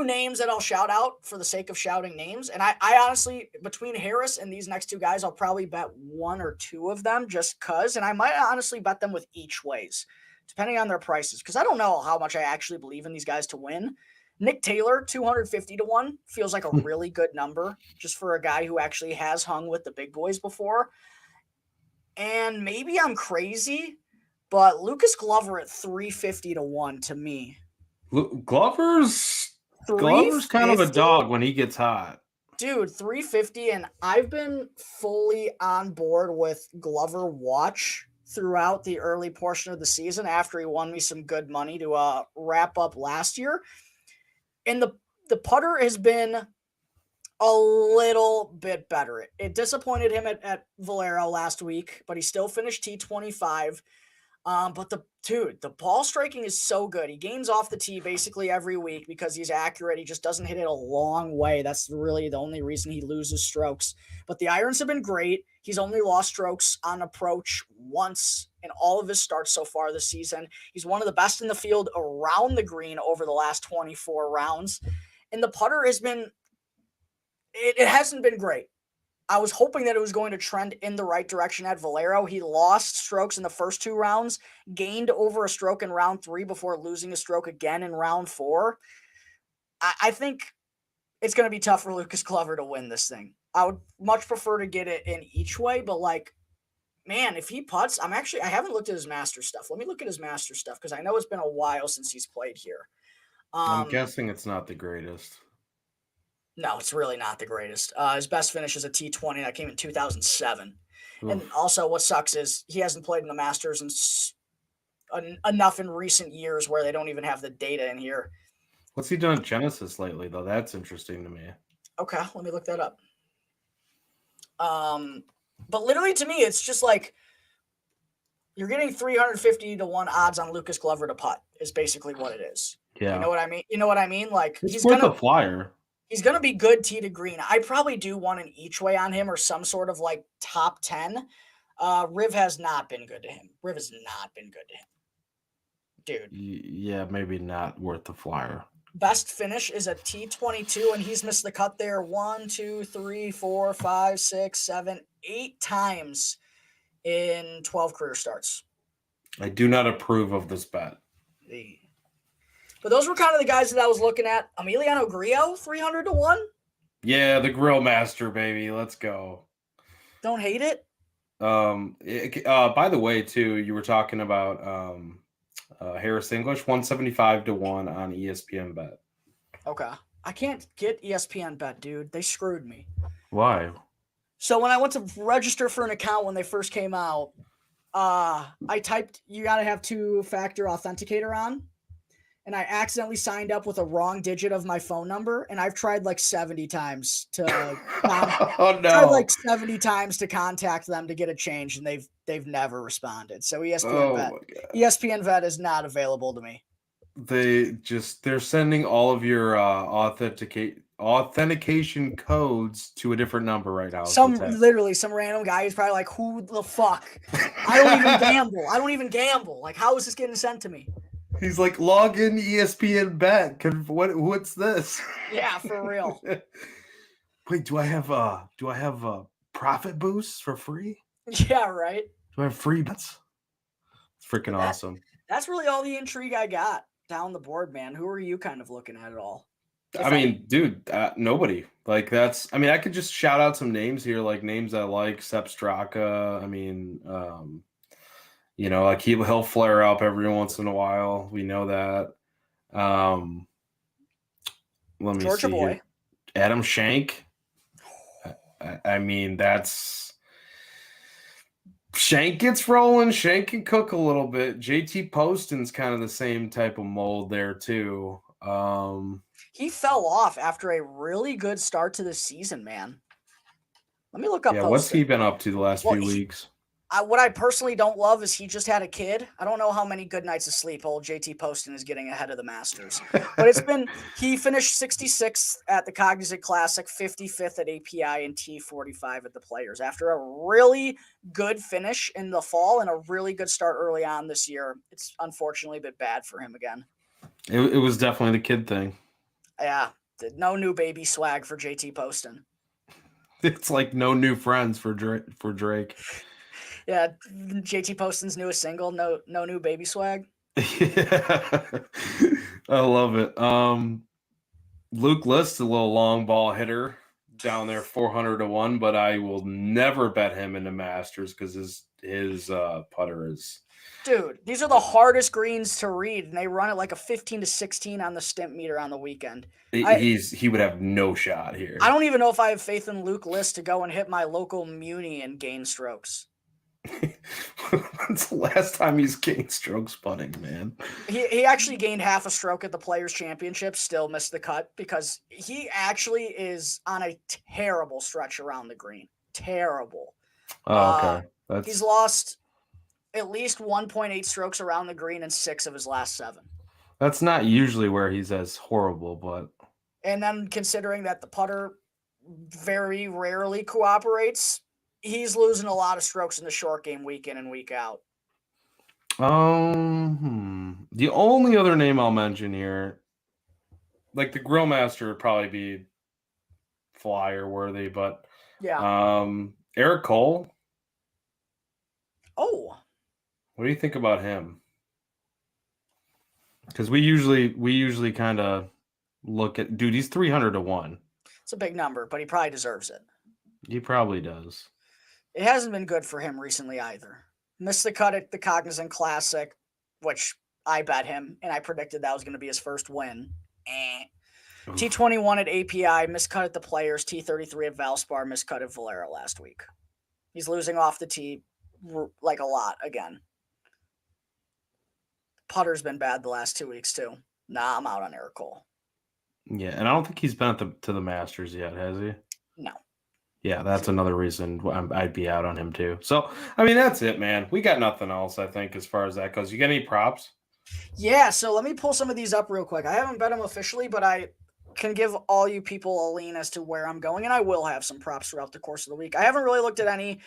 names that I'll shout out for the sake of shouting names, and I honestly, between Harris and these next 2 guys, I'll probably bet 1 or 2 of them just cause, and I might honestly bet them with each ways, depending on their prices, because I don't know how much I actually believe in these guys to win. Nick Taylor, 250-1, feels like a really good number just for a guy who actually has hung with the big boys before. And maybe I'm crazy, but Lucas Glover at 350-1 to me.
Glover's kind of a
350?
dog when he gets hot.
Dude, 350, and I've been fully on board with Glover watch throughout the early portion of the season after he won me some good money to wrap up last year. And the putter has been a little bit better. It disappointed him at Valero last week, but he still finished T25. But the ball striking is so good. He gains off the tee basically every week because he's accurate. He just doesn't hit it a long way. That's really the only reason he loses strokes. But the irons have been great. He's only lost strokes on approach once in all of his starts so far this season. He's one of the best in the field around the green over the last 24 rounds. And the putter has been, it hasn't been great. I was hoping that it was going to trend in the right direction at Valero. He lost strokes in the first 2 rounds, gained over a stroke in round 3 before losing a stroke again in round 4. I think it's going to be tough for Lucas Glover to win this thing. I would much prefer to get it in each way, but like, man, if he putts, I haven't looked at his master stuff. Let me look at his master stuff because I know it's been a while since he's played here.
I'm guessing it's not the greatest.
No, it's really not the greatest. His best finish is a T20 that came in 2007.
Oof.
And also what sucks is he hasn't played in the Masters enough in recent years where they don't even have the data in here.
What's he done at Genesis lately, though? That's interesting to me.
Okay, let me look that up. But literally to me, it's just like you're getting 350-1 odds on Lucas Glover to putt is basically what it is.
Yeah.
You know what I mean? You know what I mean? Like
it's worth a flyer.
He's going to be good tee to green. I probably do 1 in each way on him or some sort of like top 10. Riv has not been good to him. Riv has not been good to him. Dude.
Yeah, maybe not worth the flyer.
Best finish is a T22, and he's missed the cut there 1, 2, 3, 4, 5, 6, 7, 8 times in 12 career starts.
I do not approve of this bet.
But those were kind of the guys that I was looking at. Emiliano Grillo, 300-1.
Yeah, the grill master, baby. Let's go.
Don't hate it.
By the way, too, you were talking about Harris English, 175-1 on ESPN Bet.
Okay. I can't get ESPN Bet, dude. They screwed me.
Why?
So when I went to register for an account when they first came out, I typed, you got to have 2-factor authenticator on. and I accidentally signed up with a wrong digit of my phone number, and I've tried like 70 times to
Oh
tried
no.
like 70 times to contact them to get it changed, and they've never responded. So
Oh my god.
ESPN Vet is not available to me.
They're sending all of your authentication codes to a different number right now.
Some random guy who's probably like, who the fuck? I don't even gamble. I don't even gamble. Like, how is this getting sent to me?
He's like, log in ESPN Bet. What's this?
Yeah, for real.
Wait, do I have profit boosts for free?
Yeah, right.
Do I have free bets? It's freaking awesome.
That's really all the intrigue I got down the board, man. Who are you kind of looking at all?
I mean, dude, nobody. Like I could just shout out some names here, like names I like. Sepp Straka. I mean, like he'll flare up every once in a while. We know that. Let me
Georgia
see
boy.
here. Adam Shank. I mean, Shank gets rolling. Shank can cook a little bit. JT Poston's kind of the same type of mold there too.
He fell off after a really good start to the season, man. Let me look up.
Yeah, what's he been up to the last few weeks?
What I personally don't love is he just had a kid. I don't know how many good nights of sleep old JT Poston is getting ahead of the Masters. But he finished 66th at the Cognizant Classic, 55th at API, and T45 at the Players. After a really good finish in the fall and a really good start early on this year, it's unfortunately been bad for him again.
It was definitely the kid thing.
Yeah, no new baby swag for JT Poston.
It's like no new friends for Drake.
Yeah, JT Poston's newest single, no new baby swag.
Yeah. I love it. Luke List's a little long ball hitter down there, 400-1, but I will never bet him in the Masters because his putter is.
Dude, these are the hardest greens to read, and they run it like a 15-16 on the stimp meter on the weekend.
He would have no shot here.
I don't even know if I have faith in Luke List to go and hit my local Muni and gain strokes.
When's the last time he's gained strokes putting, man?
He actually gained half a stroke at the Players' Championship, still missed the cut because he actually is on a terrible stretch around the green. Terrible.
Oh, okay.
He's lost at least 1.8 strokes around the green in 6 of his last 7.
That's not usually where he's as horrible, but.
And then considering that the putter very rarely cooperates, he's losing a lot of strokes in the short game week in and week out.
The only other name I'll mention here, like the Grill Master would probably be flyer worthy, but
yeah.
Eric Cole.
Oh.
What do you think about him? Because we usually kind of look at, dude, he's 300-1.
It's a big number, but he probably deserves it.
He probably does.
It hasn't been good for him recently either. Missed the cut at the Cognizant Classic, which I bet him, and I predicted that was going to be his first win. T21 at API, miscut at the Players, T33 at Valspar, miscut at Valera last week. He's losing off the tee like a lot again. Putter's been bad the last 2 weeks too. Nah, I'm out on Eric Cole.
Yeah, and I don't think he's been to the Masters yet, has he?
No.
Yeah, that's another reason I'd be out on him too. So, I mean, that's it, man. We got nothing else, I think, as far as that goes. You got any props?
Yeah, so let me pull some of these up real quick. I haven't bet them officially, but I can give all you people a lean as to where I'm going, and I will have some props throughout the course of the week. I haven't really looked at any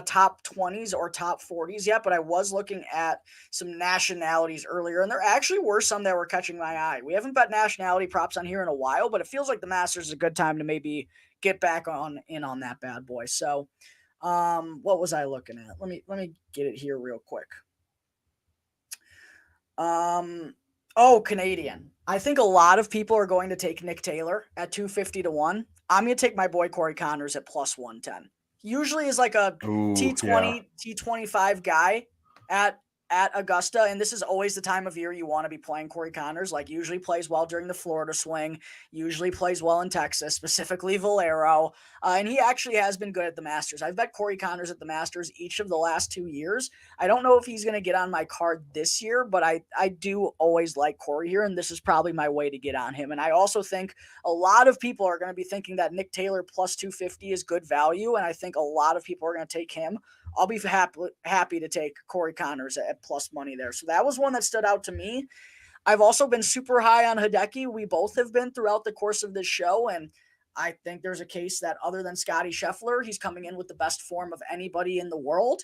top 20s or top 40s yet, but I was looking at some nationalities earlier, and there actually were some that were catching my eye. We haven't bet nationality props on here in a while, but it feels like the Masters is a good time to maybe get back on that bad boy. So what was I looking at? Let me get it here real quick. Canadian. I think a lot of people are going to take Nick Taylor at 250-1. I'm going to take my boy Corey Connors at plus 110. He usually is like a T20, T25 guy at at Augusta, and this is always the time of year you want to be playing Corey Connors. Like, usually plays well during the Florida swing, usually plays well in Texas, specifically Valero, and he actually has been good at the Masters. I've bet Corey Connors at the Masters each of the last 2 years. I don't know if he's going to get on my card this year, but I do always like Corey here, and this is probably my way to get on him. And I also think a lot of people are going to be thinking that Nick Taylor plus 250 is good value, and I think a lot of people are going to take him. I'll be happy to take Corey Connors at plus money there. So that was one that stood out to me. I've also been super high on Hideki. We both have been throughout the course of this show, and I think there's a case that other than Scotty Scheffler, he's coming in with the best form of anybody in the world.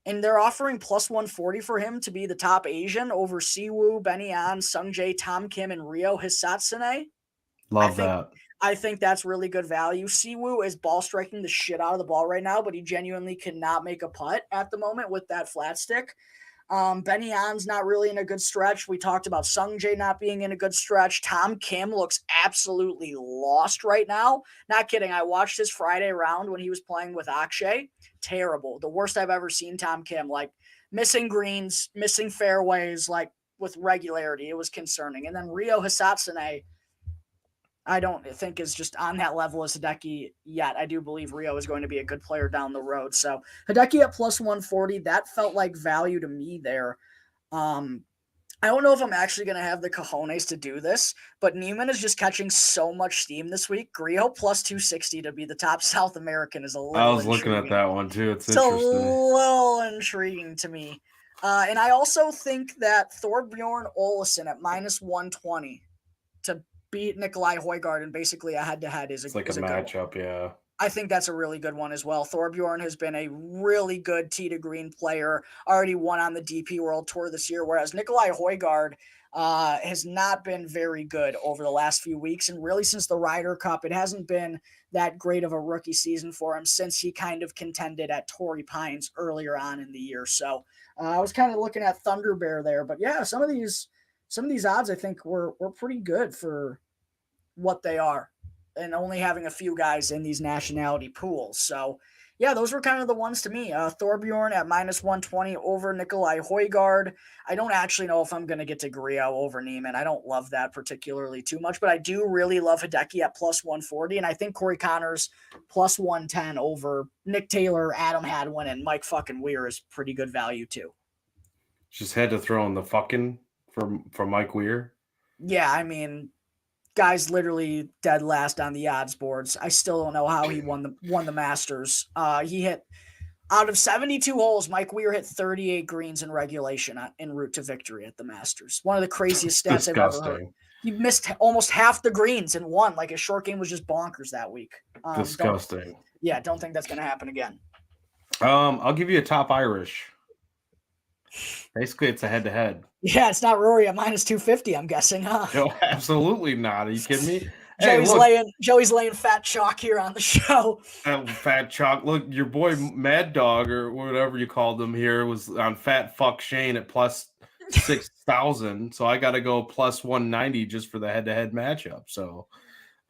And they're offering plus 140 for him to be the top Asian over Siwoo, Benny An, Sungjae, Tom Kim, and Ryo Hisatsune.
Love that.
I think that's really good value. Siwoo is ball striking the shit out of the ball right now, but he genuinely cannot make a putt at the moment with that flat stick. Benny An's not really in a good stretch. We talked about Sungjae not being in a good stretch. Tom Kim looks absolutely lost right now. Not kidding. I watched his Friday round when he was playing with Akshay. Terrible. The worst I've ever seen Tom Kim. Like, missing greens, missing fairways, like, with regularity. It was concerning. And then Ryo Hisatsune, I don't think is just on that level as Hideki yet. I do believe Ryo is going to be a good player down the road. So Hideki at plus 140, that felt like value to me there. I don't know if I'm actually going to have the cojones to do this, but Neiman is just catching so much steam this week. Griot plus 260 to be the top South American is a little
I was looking at that one too. It's
a
interesting.
little intriguing to me. And I also think that Thorbjorn Olesen at minus 120 to beat Nikolai Højgaard and basically a head-to-head is a
matchup, yeah.
I think that's a really good one as well. Thorbjorn has been a really good tee to green player, already won on the DP World Tour this year, whereas Nikolai Højgaard has not been very good over the last few weeks, and really since the Ryder Cup, it hasn't been that great of a rookie season for him since he kind of contended at Torrey Pines earlier on in the year. So I was kind of looking at Thunder Bear there, but yeah, some of these odds I think were pretty good for what they are, and only having a few guys in these nationality pools. So yeah, those were kind of the ones to me. Thorbjorn at minus 120 over Nikolai Højgaard. I don't actually know if I'm going to get to Griot over Neiman. I don't love that particularly too much, but I do really love Hideki at plus 140, and I think Corey Connors plus 110 over Nick Taylor, Adam Hadwin, and Mike fucking Weir is pretty good value too.
Just had to throw in the fucking for Mike Weir.
Yeah, I mean, guy's literally dead last on the odds boards. I still don't know how he won the Masters. He hit out of 72 holes. Mike Weir hit 38 greens in regulation en route to victory at the Masters. One of the craziest stats I've ever heard. He missed almost half the greens and won. Like, his short game was just bonkers that week.
Disgusting.
Don't think that's going to happen again.
I'll give you a top Irish. Basically, it's a head-to-head.
Yeah, it's not Rory at minus 250, I'm guessing, huh?
No, absolutely not. Are you kidding me?
Joey's laying fat chalk here on the show.
Fat chalk. Look, your boy Mad Dog, or whatever you called him here, was on Fat Fuck Shane at plus 6,000. So I got to go plus 190 just for the head-to-head matchup. So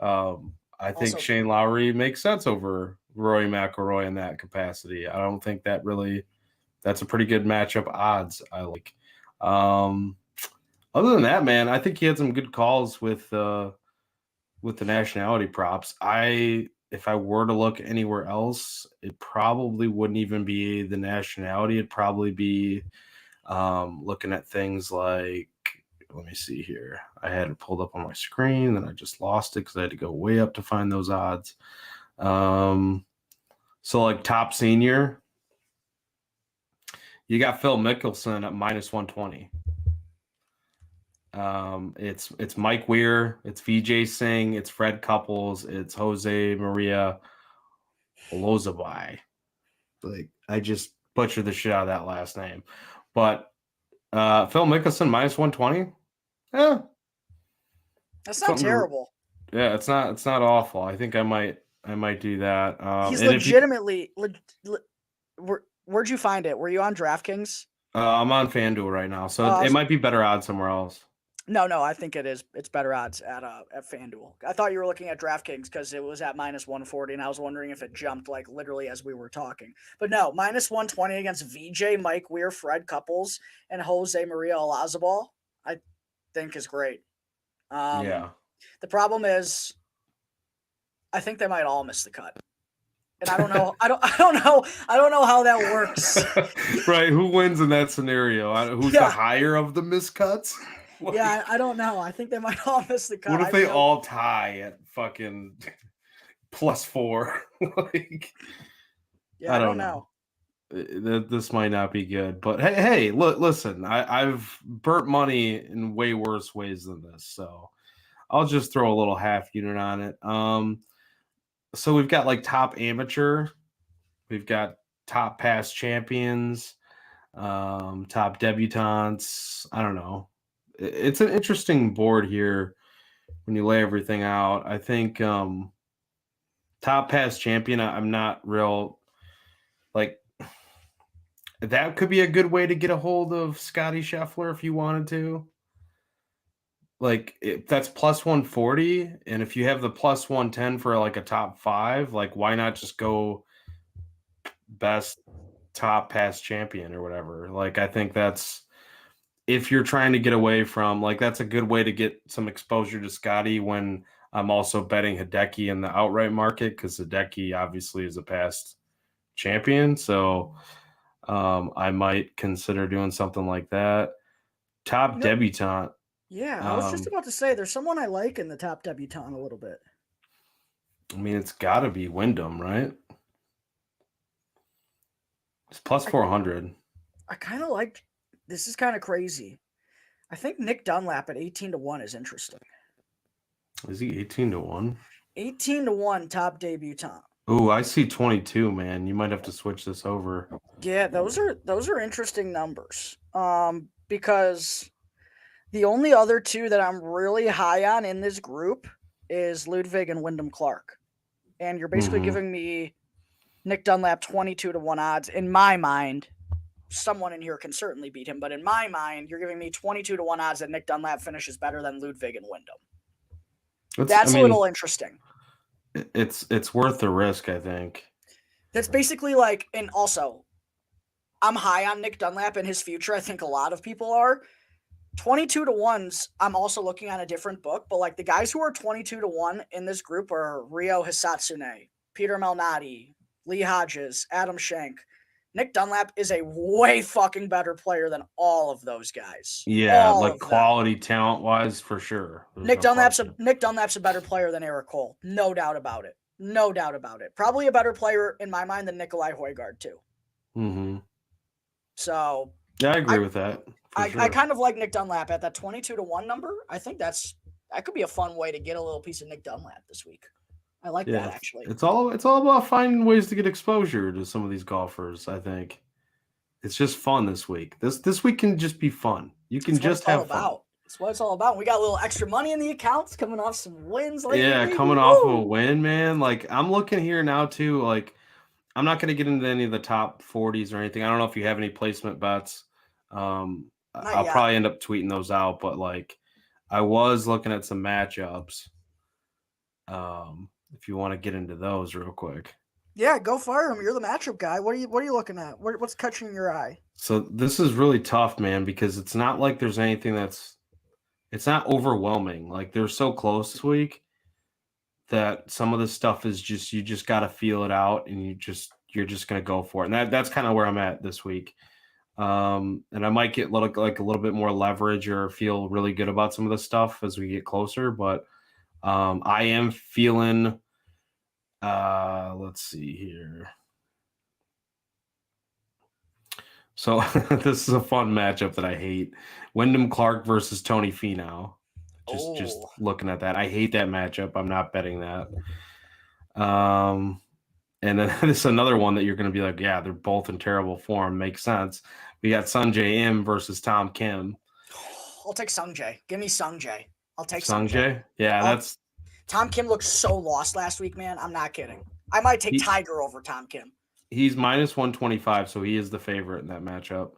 I think Shane Lowry makes sense over Rory McIlroy in that capacity. I don't think that's a pretty good matchup odds I like. Other than that, man, I think he had some good calls with the nationality props. If I were to look anywhere else, it probably wouldn't even be the nationality. It'd probably be looking at things like, let me see here. I had it pulled up on my screen, then I just lost it because I had to go way up to find those odds. So like top senior, you got Phil Mickelson at minus 120. It's Mike Weir, it's Vijay Singh, it's Fred Couples, it's Jose Maria Olozabay. Like, I just butchered the shit out of that last name. But Phil Mickelson minus 120? Yeah.
That's not terrible.
Yeah, it's not awful. I think I might do that.
He's legitimately where'd you find it? Were you on DraftKings?
I'm on FanDuel right now, so it might be better odds somewhere else.
No, I think it is. It's better odds at FanDuel. I thought you were looking at DraftKings because it was at -140, and I was wondering if it jumped like literally as we were talking. But no, -120 against VJ, Mike Weir, Fred Couples, and Jose Maria Olazabal. I think is great.
Yeah.
The problem is, I think they might all miss the cut, and I don't know. I don't know how that works.
Right. Who wins in that scenario? Who's the higher of the miscuts?
Like, yeah, I don't know. I think they might all miss the cut.
What if they all tie at fucking +4? Like,
yeah, I don't know.
This might not be good, but hey, listen, I've burnt money in way worse ways than this, so I'll just throw a little half unit on it. So we've got like top amateur, we've got top past champions, top debutantes. I don't know. It's an interesting board here when you lay everything out. I think top past champion, I'm not real like that could be a good way to get a hold of Scotty Scheffler if you wanted to. Like if that's +140, and if you have the +110 for like a top 5, like why not just go best top past champion or whatever? Like I think that's if you're trying to get away from like that's a good way to get some exposure to Scotty when I'm also betting Hideki in the outright market because Hideki obviously is a past champion. So I might consider doing something like that. Top debutante.
Yeah, I was just about to say there's someone I like in the top debutante a little bit.
I mean, it's got to be Wyndham, right? It's +400.
I kind of like this. Is kind of crazy. I think Nick Dunlap at 18-1 is interesting.
Is he 18-1?
18-1 top debutante.
Oh, I see 22, man. You might have to switch this over.
Yeah, those are interesting numbers. Because the only other two that I'm really high on in this group is Ludwig and Wyndham Clark. And you're basically giving me Nick Dunlap 22-1 odds. In my mind, someone in here can certainly beat him, but in my mind, you're giving me 22-1 odds that Nick Dunlap finishes better than Ludwig and Wyndham. That's a little interesting.
It's worth the risk, I think.
That's basically like, and also, I'm high on Nick Dunlap and his future. I think a lot of people are. 22-1s, I'm also looking on a different book, but like the guys who are 22-1 in this group are Ryo Hisatsune, Peter Malnati, Lee Hodges, Adam Schenk. Nick Dunlap is a way fucking better player than all of those guys.
Yeah, like quality talent-wise, for sure.
Nick Dunlap's a better player than Eric Cole. No doubt about it. No doubt about it. Probably a better player in my mind than Nikolai Højgaard too.
Mm-hmm.
So
yeah, I agree with that.
I kind of like Nick Dunlap at that 22-1 number. I think that could be a fun way to get a little piece of Nick Dunlap this week. I like that actually.
It's all about finding ways to get exposure to some of these golfers. I think it's just fun this week. This week can just be fun. You can just have fun.
That's what it's all about. We got a little extra money in the accounts coming off some wins lately.
Yeah, coming off of a win, man. Like I'm looking here now too. Like I'm not going to get into any of the top 40s or anything. I don't know if you have any placement bets. I'll probably end up tweeting those out, but like I was looking at some matchups. If you want to get into those real quick.
Yeah, go fire him. You're the matchup guy. What are you looking at? What's catching your eye?
So this is really tough, man, because it's not like there's anything it's not overwhelming. Like they're so close this week that some of the stuff is just you just got to feel it out and you're just going to go for it. And that's kind of where I'm at this week. And I might get like a little bit more leverage or feel really good about some of the stuff as we get closer, but I am feeling let's see here. So this is a fun matchup that I hate. Wyndham Clark versus Tony Finau. Just looking at that. I hate that matchup. I'm not betting that. And then this is another one that you're going to be like, yeah, they're both in terrible form. Makes sense. We got Sungjae Im versus Tom Kim.
I'll take Sungjae. Give me Sungjae. I'll take
Sungjae. Yeah, that's
Tom Kim looked so lost last week, man. I'm not kidding. I might take Tiger over Tom Kim.
He's -125, so he is the favorite in that matchup.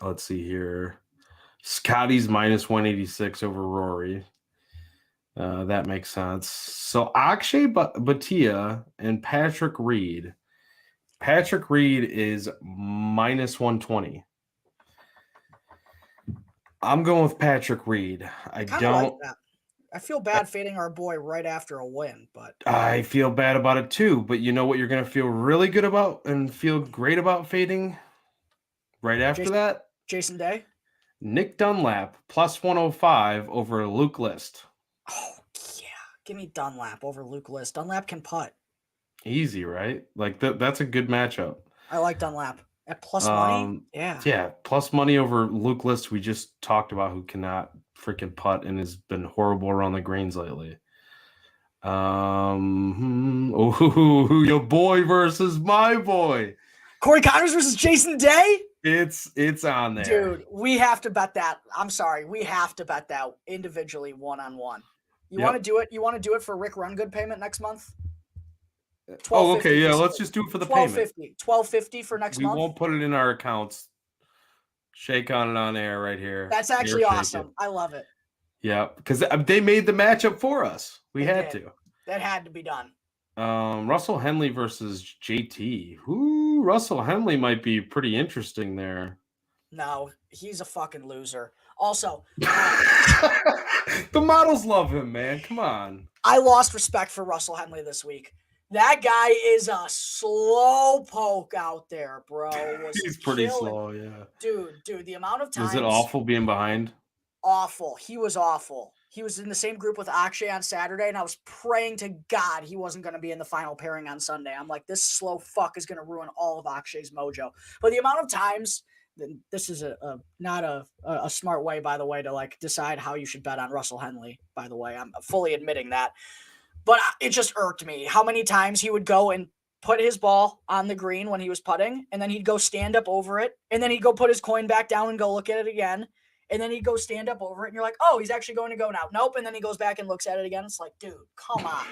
Let's see here. Scotty's minus 186 over Rory. That makes sense. So Akshay Bhatia and Patrick Reed. Patrick Reed is minus 120. I'm going with Patrick Reed. I
Kind of like
don't.
that. I feel bad fading our boy right after a win, but
I feel bad about it too. But you know what you're going to feel really good about and feel great about fading right after that?
Jason Day.
Nick Dunlap plus 105 over Luke List.
Oh yeah, give me Dunlap over Luke List. Dunlap can putt.
Easy, right? Like that's a good matchup.
I like Dunlap at plus money. Yeah.
Yeah, plus money over Luke List. We just talked about who cannot freaking putt and has been horrible around the greens lately. Your boy versus my boy.
Corey Connors versus Jason Day.
It's on there,
dude. We have to bet that. I'm sorry, we have to bet that individually, one-on-one. You want to do it? You want to do it for Rick Rungood payment next month?
Oh, okay, yeah. Let's just do it for the payment.
$12.50 for next month.
We won't put it in our accounts. Shake on it on air right here.
That's actually awesome. I love it.
Yeah, because they made the matchup for us. We had to.
That had to be done.
Russell Henley versus JT. Ooh, Russell Henley might be pretty interesting there.
No, he's a fucking loser. Also,
the models love him, man. Come on.
I lost respect for Russell Henley this week. That guy is a slow poke out there, bro.
He's pretty slow, yeah.
Dude, the amount of times.
Was it awful being behind?
Awful. He was awful. He was in the same group with Akshay on Saturday, and I was praying to God he wasn't going to be in the final pairing on Sunday. I'm like, this slow fuck is going to ruin all of Akshay's mojo. But the amount of times, this is not a smart way, by the way, to like decide how you should bet on Russell Henley, by the way. I'm fully admitting that. But it just irked me how many times he would go and put his ball on the green when he was putting, and then he'd go stand up over it, and then he'd go put his coin back down and go look at it again, and then he'd go stand up over it, and you're like, oh, he's actually going to go now. Nope, and then he goes back and looks at it again. It's like, dude, come on.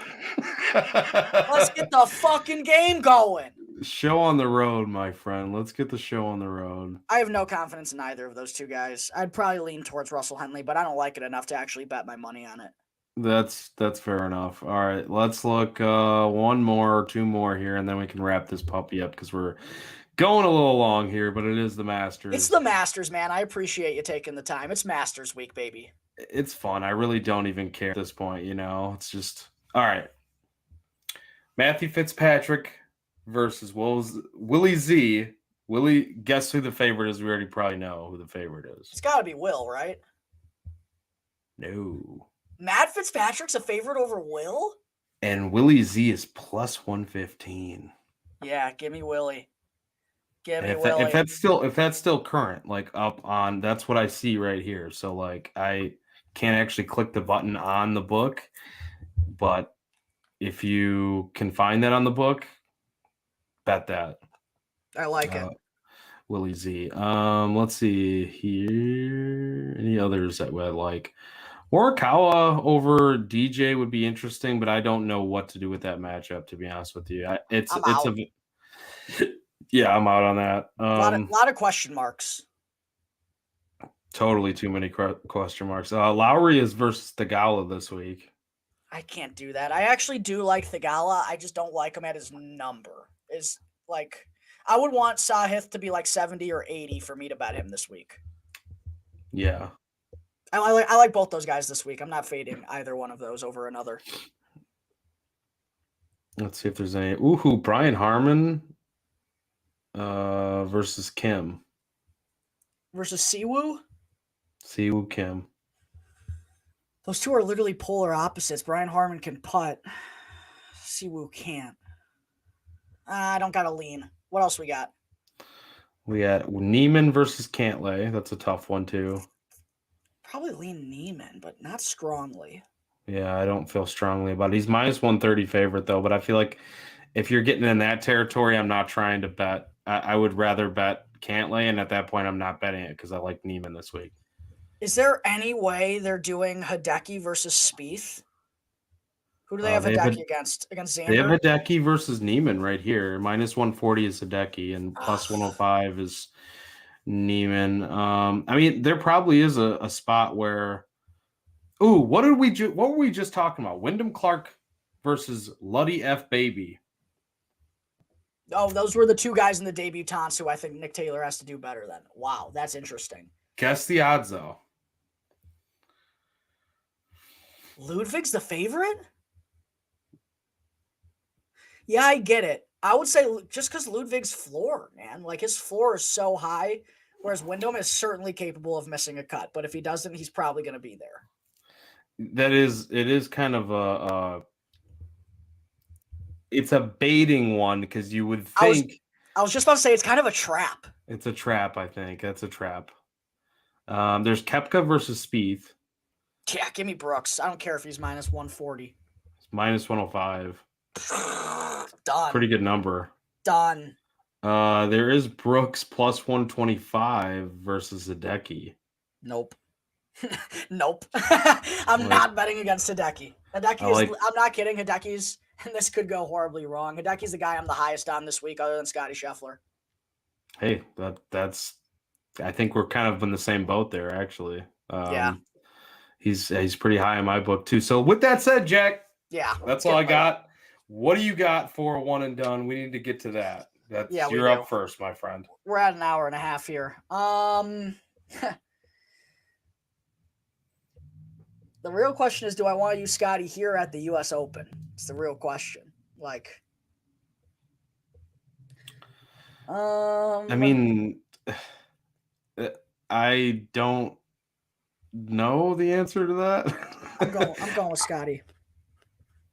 Let's get the fucking game going.
Show on the road, my friend. Let's get the show on the road.
I have no confidence in either of those two guys. I'd probably lean towards Russell Henley, but I don't like it enough to actually bet my money on it.
That's fair enough. All right, let's look one more or two more here, and then we can wrap this puppy up because we're going a little long here, but it is the Masters.
It's the Masters, man. I appreciate you taking the time. It's Masters week, baby.
It's fun. I really don't even care at this point, you know. It's just all right. Matthew Fitzpatrick versus Willie Z. Willie, guess who the favorite is? We already probably know who the favorite is.
It's got to be Will, right?
No.
Matt Fitzpatrick's a favorite over Will?
And Willie Z is plus 115.
Yeah, give me Willie. Willie.
If that's still current, like up on, that's what I see right here. So like I can't actually click the button on the book, but if you can find that on the book, bet that.
I like it.
Willie Z. Let's see here. Any others that I like? Morikawa over DJ would be interesting, but I don't know what to do with that matchup, to be honest with you. Yeah, I'm out on that.
A lot of question marks.
Totally too many question marks. Lowry is versus Thegala this week.
I can't do that. I actually do like Thegala. I just don't like him at his number. Is like I would want Sahith to be like 70 or 80 for me to bet him this week.
Yeah.
I like both those guys this week. I'm not fading either one of those over another.
Let's see if there's any. Brian Harmon versus Kim.
Versus Siwoo?
Siwoo Kim.
Those two are literally polar opposites. Brian Harmon can putt. Siwoo can't. I don't got to lean. What else we got?
We got Neiman versus Cantlay. That's a tough one, too.
Probably lean Neiman, but not strongly.
Yeah, I don't feel strongly about it. He's minus 130 favorite, though, but I feel like if you're getting in that territory, I'm not trying to bet. I would rather bet Cantlay, and at that point, I'm not betting it because I like Neiman this week.
Is there any way they're doing Hideki versus Spieth? Who do they have Hideki against? Against Xander?
They have Hideki versus Neiman right here. Minus 140 is Hideki, and plus 105 is Neiman. I mean, there probably is a spot where. Ooh, what were we just talking about? Wyndham Clark versus Luddy F. Baby.
Oh, those were the two guys in the debutantes who I think Nick Taylor has to do better than. Wow, that's interesting.
Guess the odds, though.
Ludwig's the favorite? Yeah, I get it. I would say just because Ludwig's floor, man. Like, his floor is so high, whereas Wyndham is certainly capable of missing a cut. But if he doesn't, he's probably going to be there.
It is kind of a it's a baiting one because you would think
I was just about to say it's kind of a trap.
it's a trap. I think that's a trap. There's Koepka versus Spieth.
Yeah, give me Brooks. I don't care if he's minus 140.
It's minus 105.
Done.
Pretty good number.
Done.
There is Brooks plus 125 versus Hideki.
Nope. Nope. I'm not betting against Hideki. I'm not kidding. Hideki's, and this could go horribly wrong. Hideki's the guy I'm the highest on this week, other than Scotty Scheffler.
Hey, that's. I think we're kind of in the same boat there, actually.
Yeah.
He's pretty high in my book too. So with that said, Jack.
Yeah.
That's all I got. What do you got for a one and done? We need to get to that. You're up first, my friend.
We're at an hour and a half here. The real question is, do I want to use Scotty here at the U.S. Open? It's the real question. Like,
I mean, I don't know the answer to that.
I'm going with Scotty.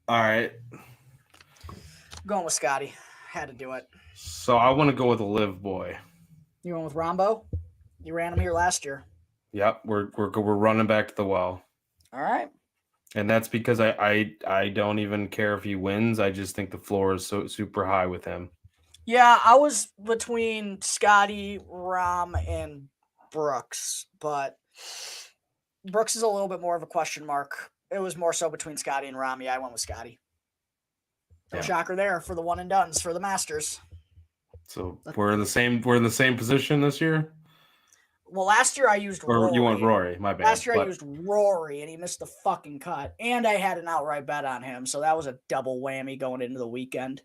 All right.
I'm going with Scotty. Had to do it.
So I want to go with a live boy.
You went with Rombo? You ran him here last year.
Yep, we're running back to the well.
All right.
And that's because I don't even care if he wins. I just think the floor is so super high with him.
Yeah, I was between Scotty, Rom, and Brooks, but Brooks is a little bit more of a question mark. It was more so between Scotty and Rom. Yeah, I went with Scotty. No shocker there for the one and dones for the Masters.
So we're in the same position this year.
Well, last year I used Rory.
Or you want Rory, my bad.
Last year I used Rory, and he missed the fucking cut. And I had an outright bet on him, so that was a double whammy going into the weekend.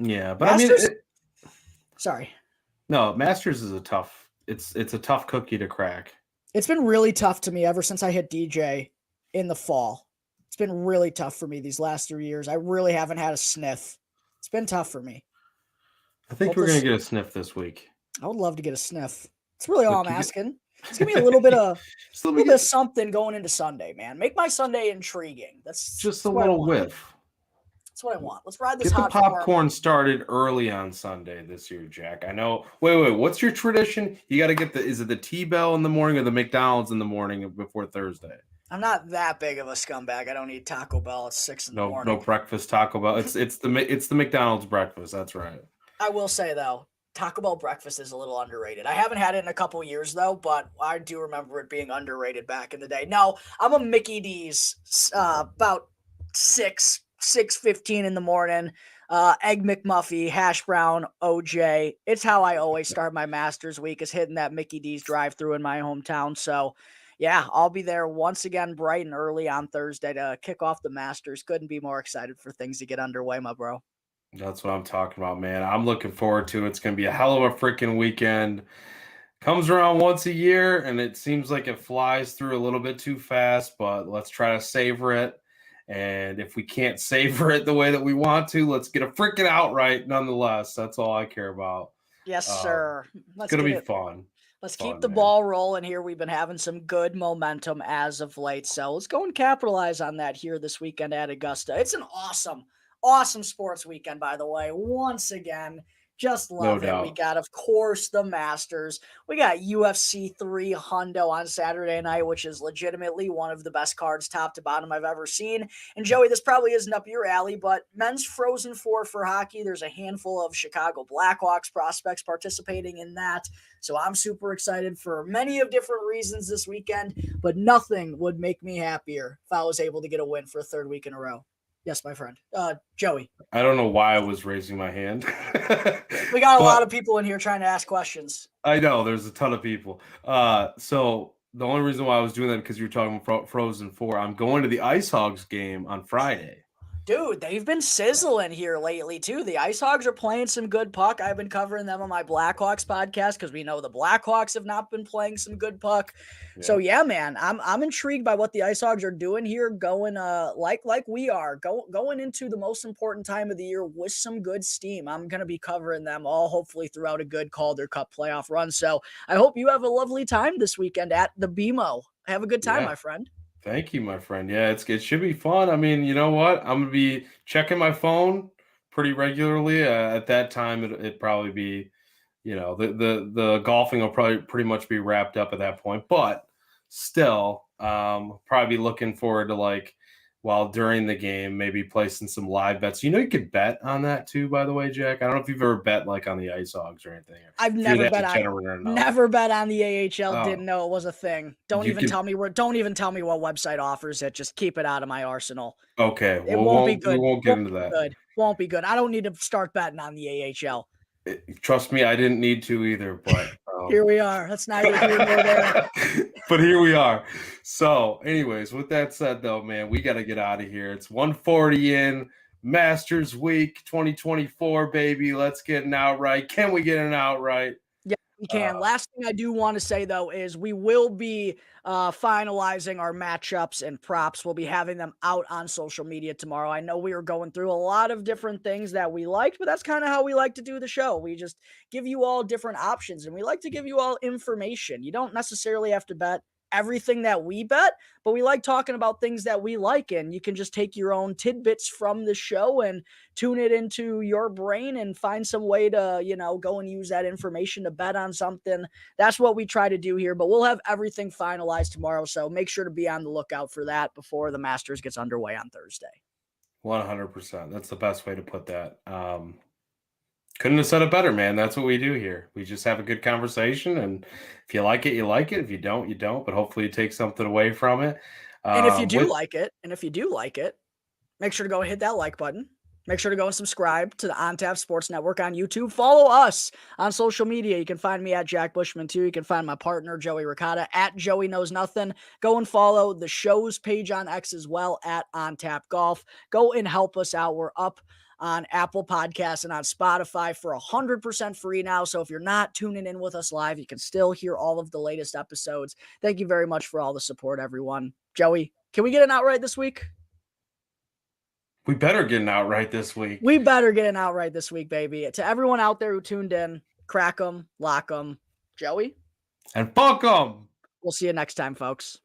Yeah, but
Masters?
I mean...
Sorry.
No, Masters is a tough cookie to crack.
It's been really tough to me ever since I hit DJ in the fall. It's been really tough for me these last 3 years. I really haven't had a sniff. It's been tough for me.
I think we're going to get a sniff this week.
I would love to get a sniff. That's really all I'm asking. Just give me a little bit of something going into Sunday, man. Make my Sunday intriguing. That's
just a little whiff.
That's what I want. Let's ride this
hot popcorn started early on Sunday this year, Jack. I know. Wait. What's your tradition? You got to get is it the T-Bell in the morning or the McDonald's in the morning before Thursday?
I'm not that big of a scumbag. I don't eat Taco Bell at 6 in the morning.
No breakfast Taco Bell. It's the McDonald's breakfast. That's right.
I will say though, Taco Bell breakfast is a little underrated. I haven't had it in a couple years though, but I do remember it being underrated back in the day. No, I'm a Mickey D's about 6:15 in the morning. Egg McMuffin, hash brown, OJ. It's how I always start my Masters week, is hitting that Mickey D's drive-thru in my hometown. So yeah, I'll be there once again bright and early on Thursday to kick off the Masters. Couldn't be more excited for things to get underway, my bro.
That's what I'm talking about, man. I'm looking forward to it. It's going to be a hell of a freaking weekend. Comes around once a year, and it seems like it flies through a little bit too fast, but let's try to savor it. And if we can't savor it the way that we want to, let's get a freaking outright nonetheless. That's all I care about.
Yes, sir.
It's going to be fun.
Let's keep the ball rolling here. We've been having some good momentum as of late. So let's go and capitalize on that here this weekend at Augusta. It's an awesome sports weekend, by the way. Once again, just love it. We got, of course, the Masters. We got UFC 3 Hundo on Saturday night, which is legitimately one of the best cards top to bottom I've ever seen. And Joey, this probably isn't up your alley, but men's Frozen Four for hockey. There's a handful of Chicago Blackhawks prospects participating in that. So I'm super excited for many of different reasons this weekend, but nothing would make me happier if I was able to get a win for a third week in a row. Yes, my friend. Joey.
I don't know why I was raising my hand.
We got a lot
But
of people in here trying to ask questions.
I know there's a ton of people. So the only reason why I was doing that because you were talking about Frozen 4. I'm going to the Ice Hogs game on Friday.
Dude, they've been sizzling here lately too. The Ice Hogs are playing some good puck. I've been covering them on my Blackhawks podcast because we know the Blackhawks have not been playing some good puck. So yeah, man, I'm intrigued by what the Ice Hogs are doing here, going like we are going into the most important time of the year with some good steam. I'm gonna be covering them all, hopefully throughout a good Calder Cup playoff run. So I hope you have a lovely time this weekend at the BMO. Have a good time,
Yeah.
my friend.
Thank you, my friend. Yeah, it should be fun. I mean, you know what? I'm gonna be checking my phone pretty regularly. At that time, it'd probably be, the golfing will probably pretty much be wrapped up at that point. But still, probably be looking forward to while during the game, maybe placing some live bets. You could bet on that too, by the way, Jack. I don't know if you've ever bet on the Ice Hogs or anything.
I've
If you're
never
that
bet on
degenerate enough.
never bet on the AHL.
Oh,
Didn't know it was a thing. Don't
you
even
can.
tell me don't even tell me what website offers it. Just keep it out of my arsenal.
Okay,
It
well,
won't be
we
good.
won't get into that.
Good. Won't be good. I don't need to start betting on the AHL.
Trust me, I didn't need to either, but
Here we are. That's neither here nor there.
But here we are. So, anyways, with that said, though, man, we got to get out of here. It's 1:40 in Masters Week 2024, baby. Let's get an outright. Can we get an outright?
Yeah, we can. Last thing I do want to say, though, is we will be finalizing our matchups and props. We'll be having them out on social media tomorrow. I know we are going through a lot of different things that we liked, but that's kind of how we like to do the show. We just give you all different options, and we like to give you all information. You don't necessarily have to bet everything that we bet, but we like talking about things that we like, and you can just take your own tidbits from the show and tune it into your brain and find some way to, go and use that information to bet on something. That's what we try to do here, but we'll have everything finalized tomorrow. So make sure to be on the lookout for that before the Masters gets underway on Thursday.
100%. That's the best way to put that. Couldn't have said it better, man. That's what we do here. We just have a good conversation, and if you like it, you like it. If you don't, you don't. But hopefully, you take something away from it.
And if you do like it, make sure to go and hit that like button. Make sure to go and subscribe to the On Tap Sports Network on YouTube. Follow us on social media. You can find me at Jack Bushman too. You can find my partner, Joey Ricotta, at Joey Knows Nothing. Go and follow the show's page on X as well, at On Tap Golf. Go and help us out. We're up on Apple Podcasts and on Spotify for 100% free now. So if you're not tuning in with us live, you can still hear all of the latest episodes. Thank you very much for all the support, everyone. Joey, can we get an outright this week?
We better get an outright this week.
We better get an outright this week, baby. To everyone out there who tuned in, crack them, lock them. Joey?
And fuck them.
We'll see you next time, folks.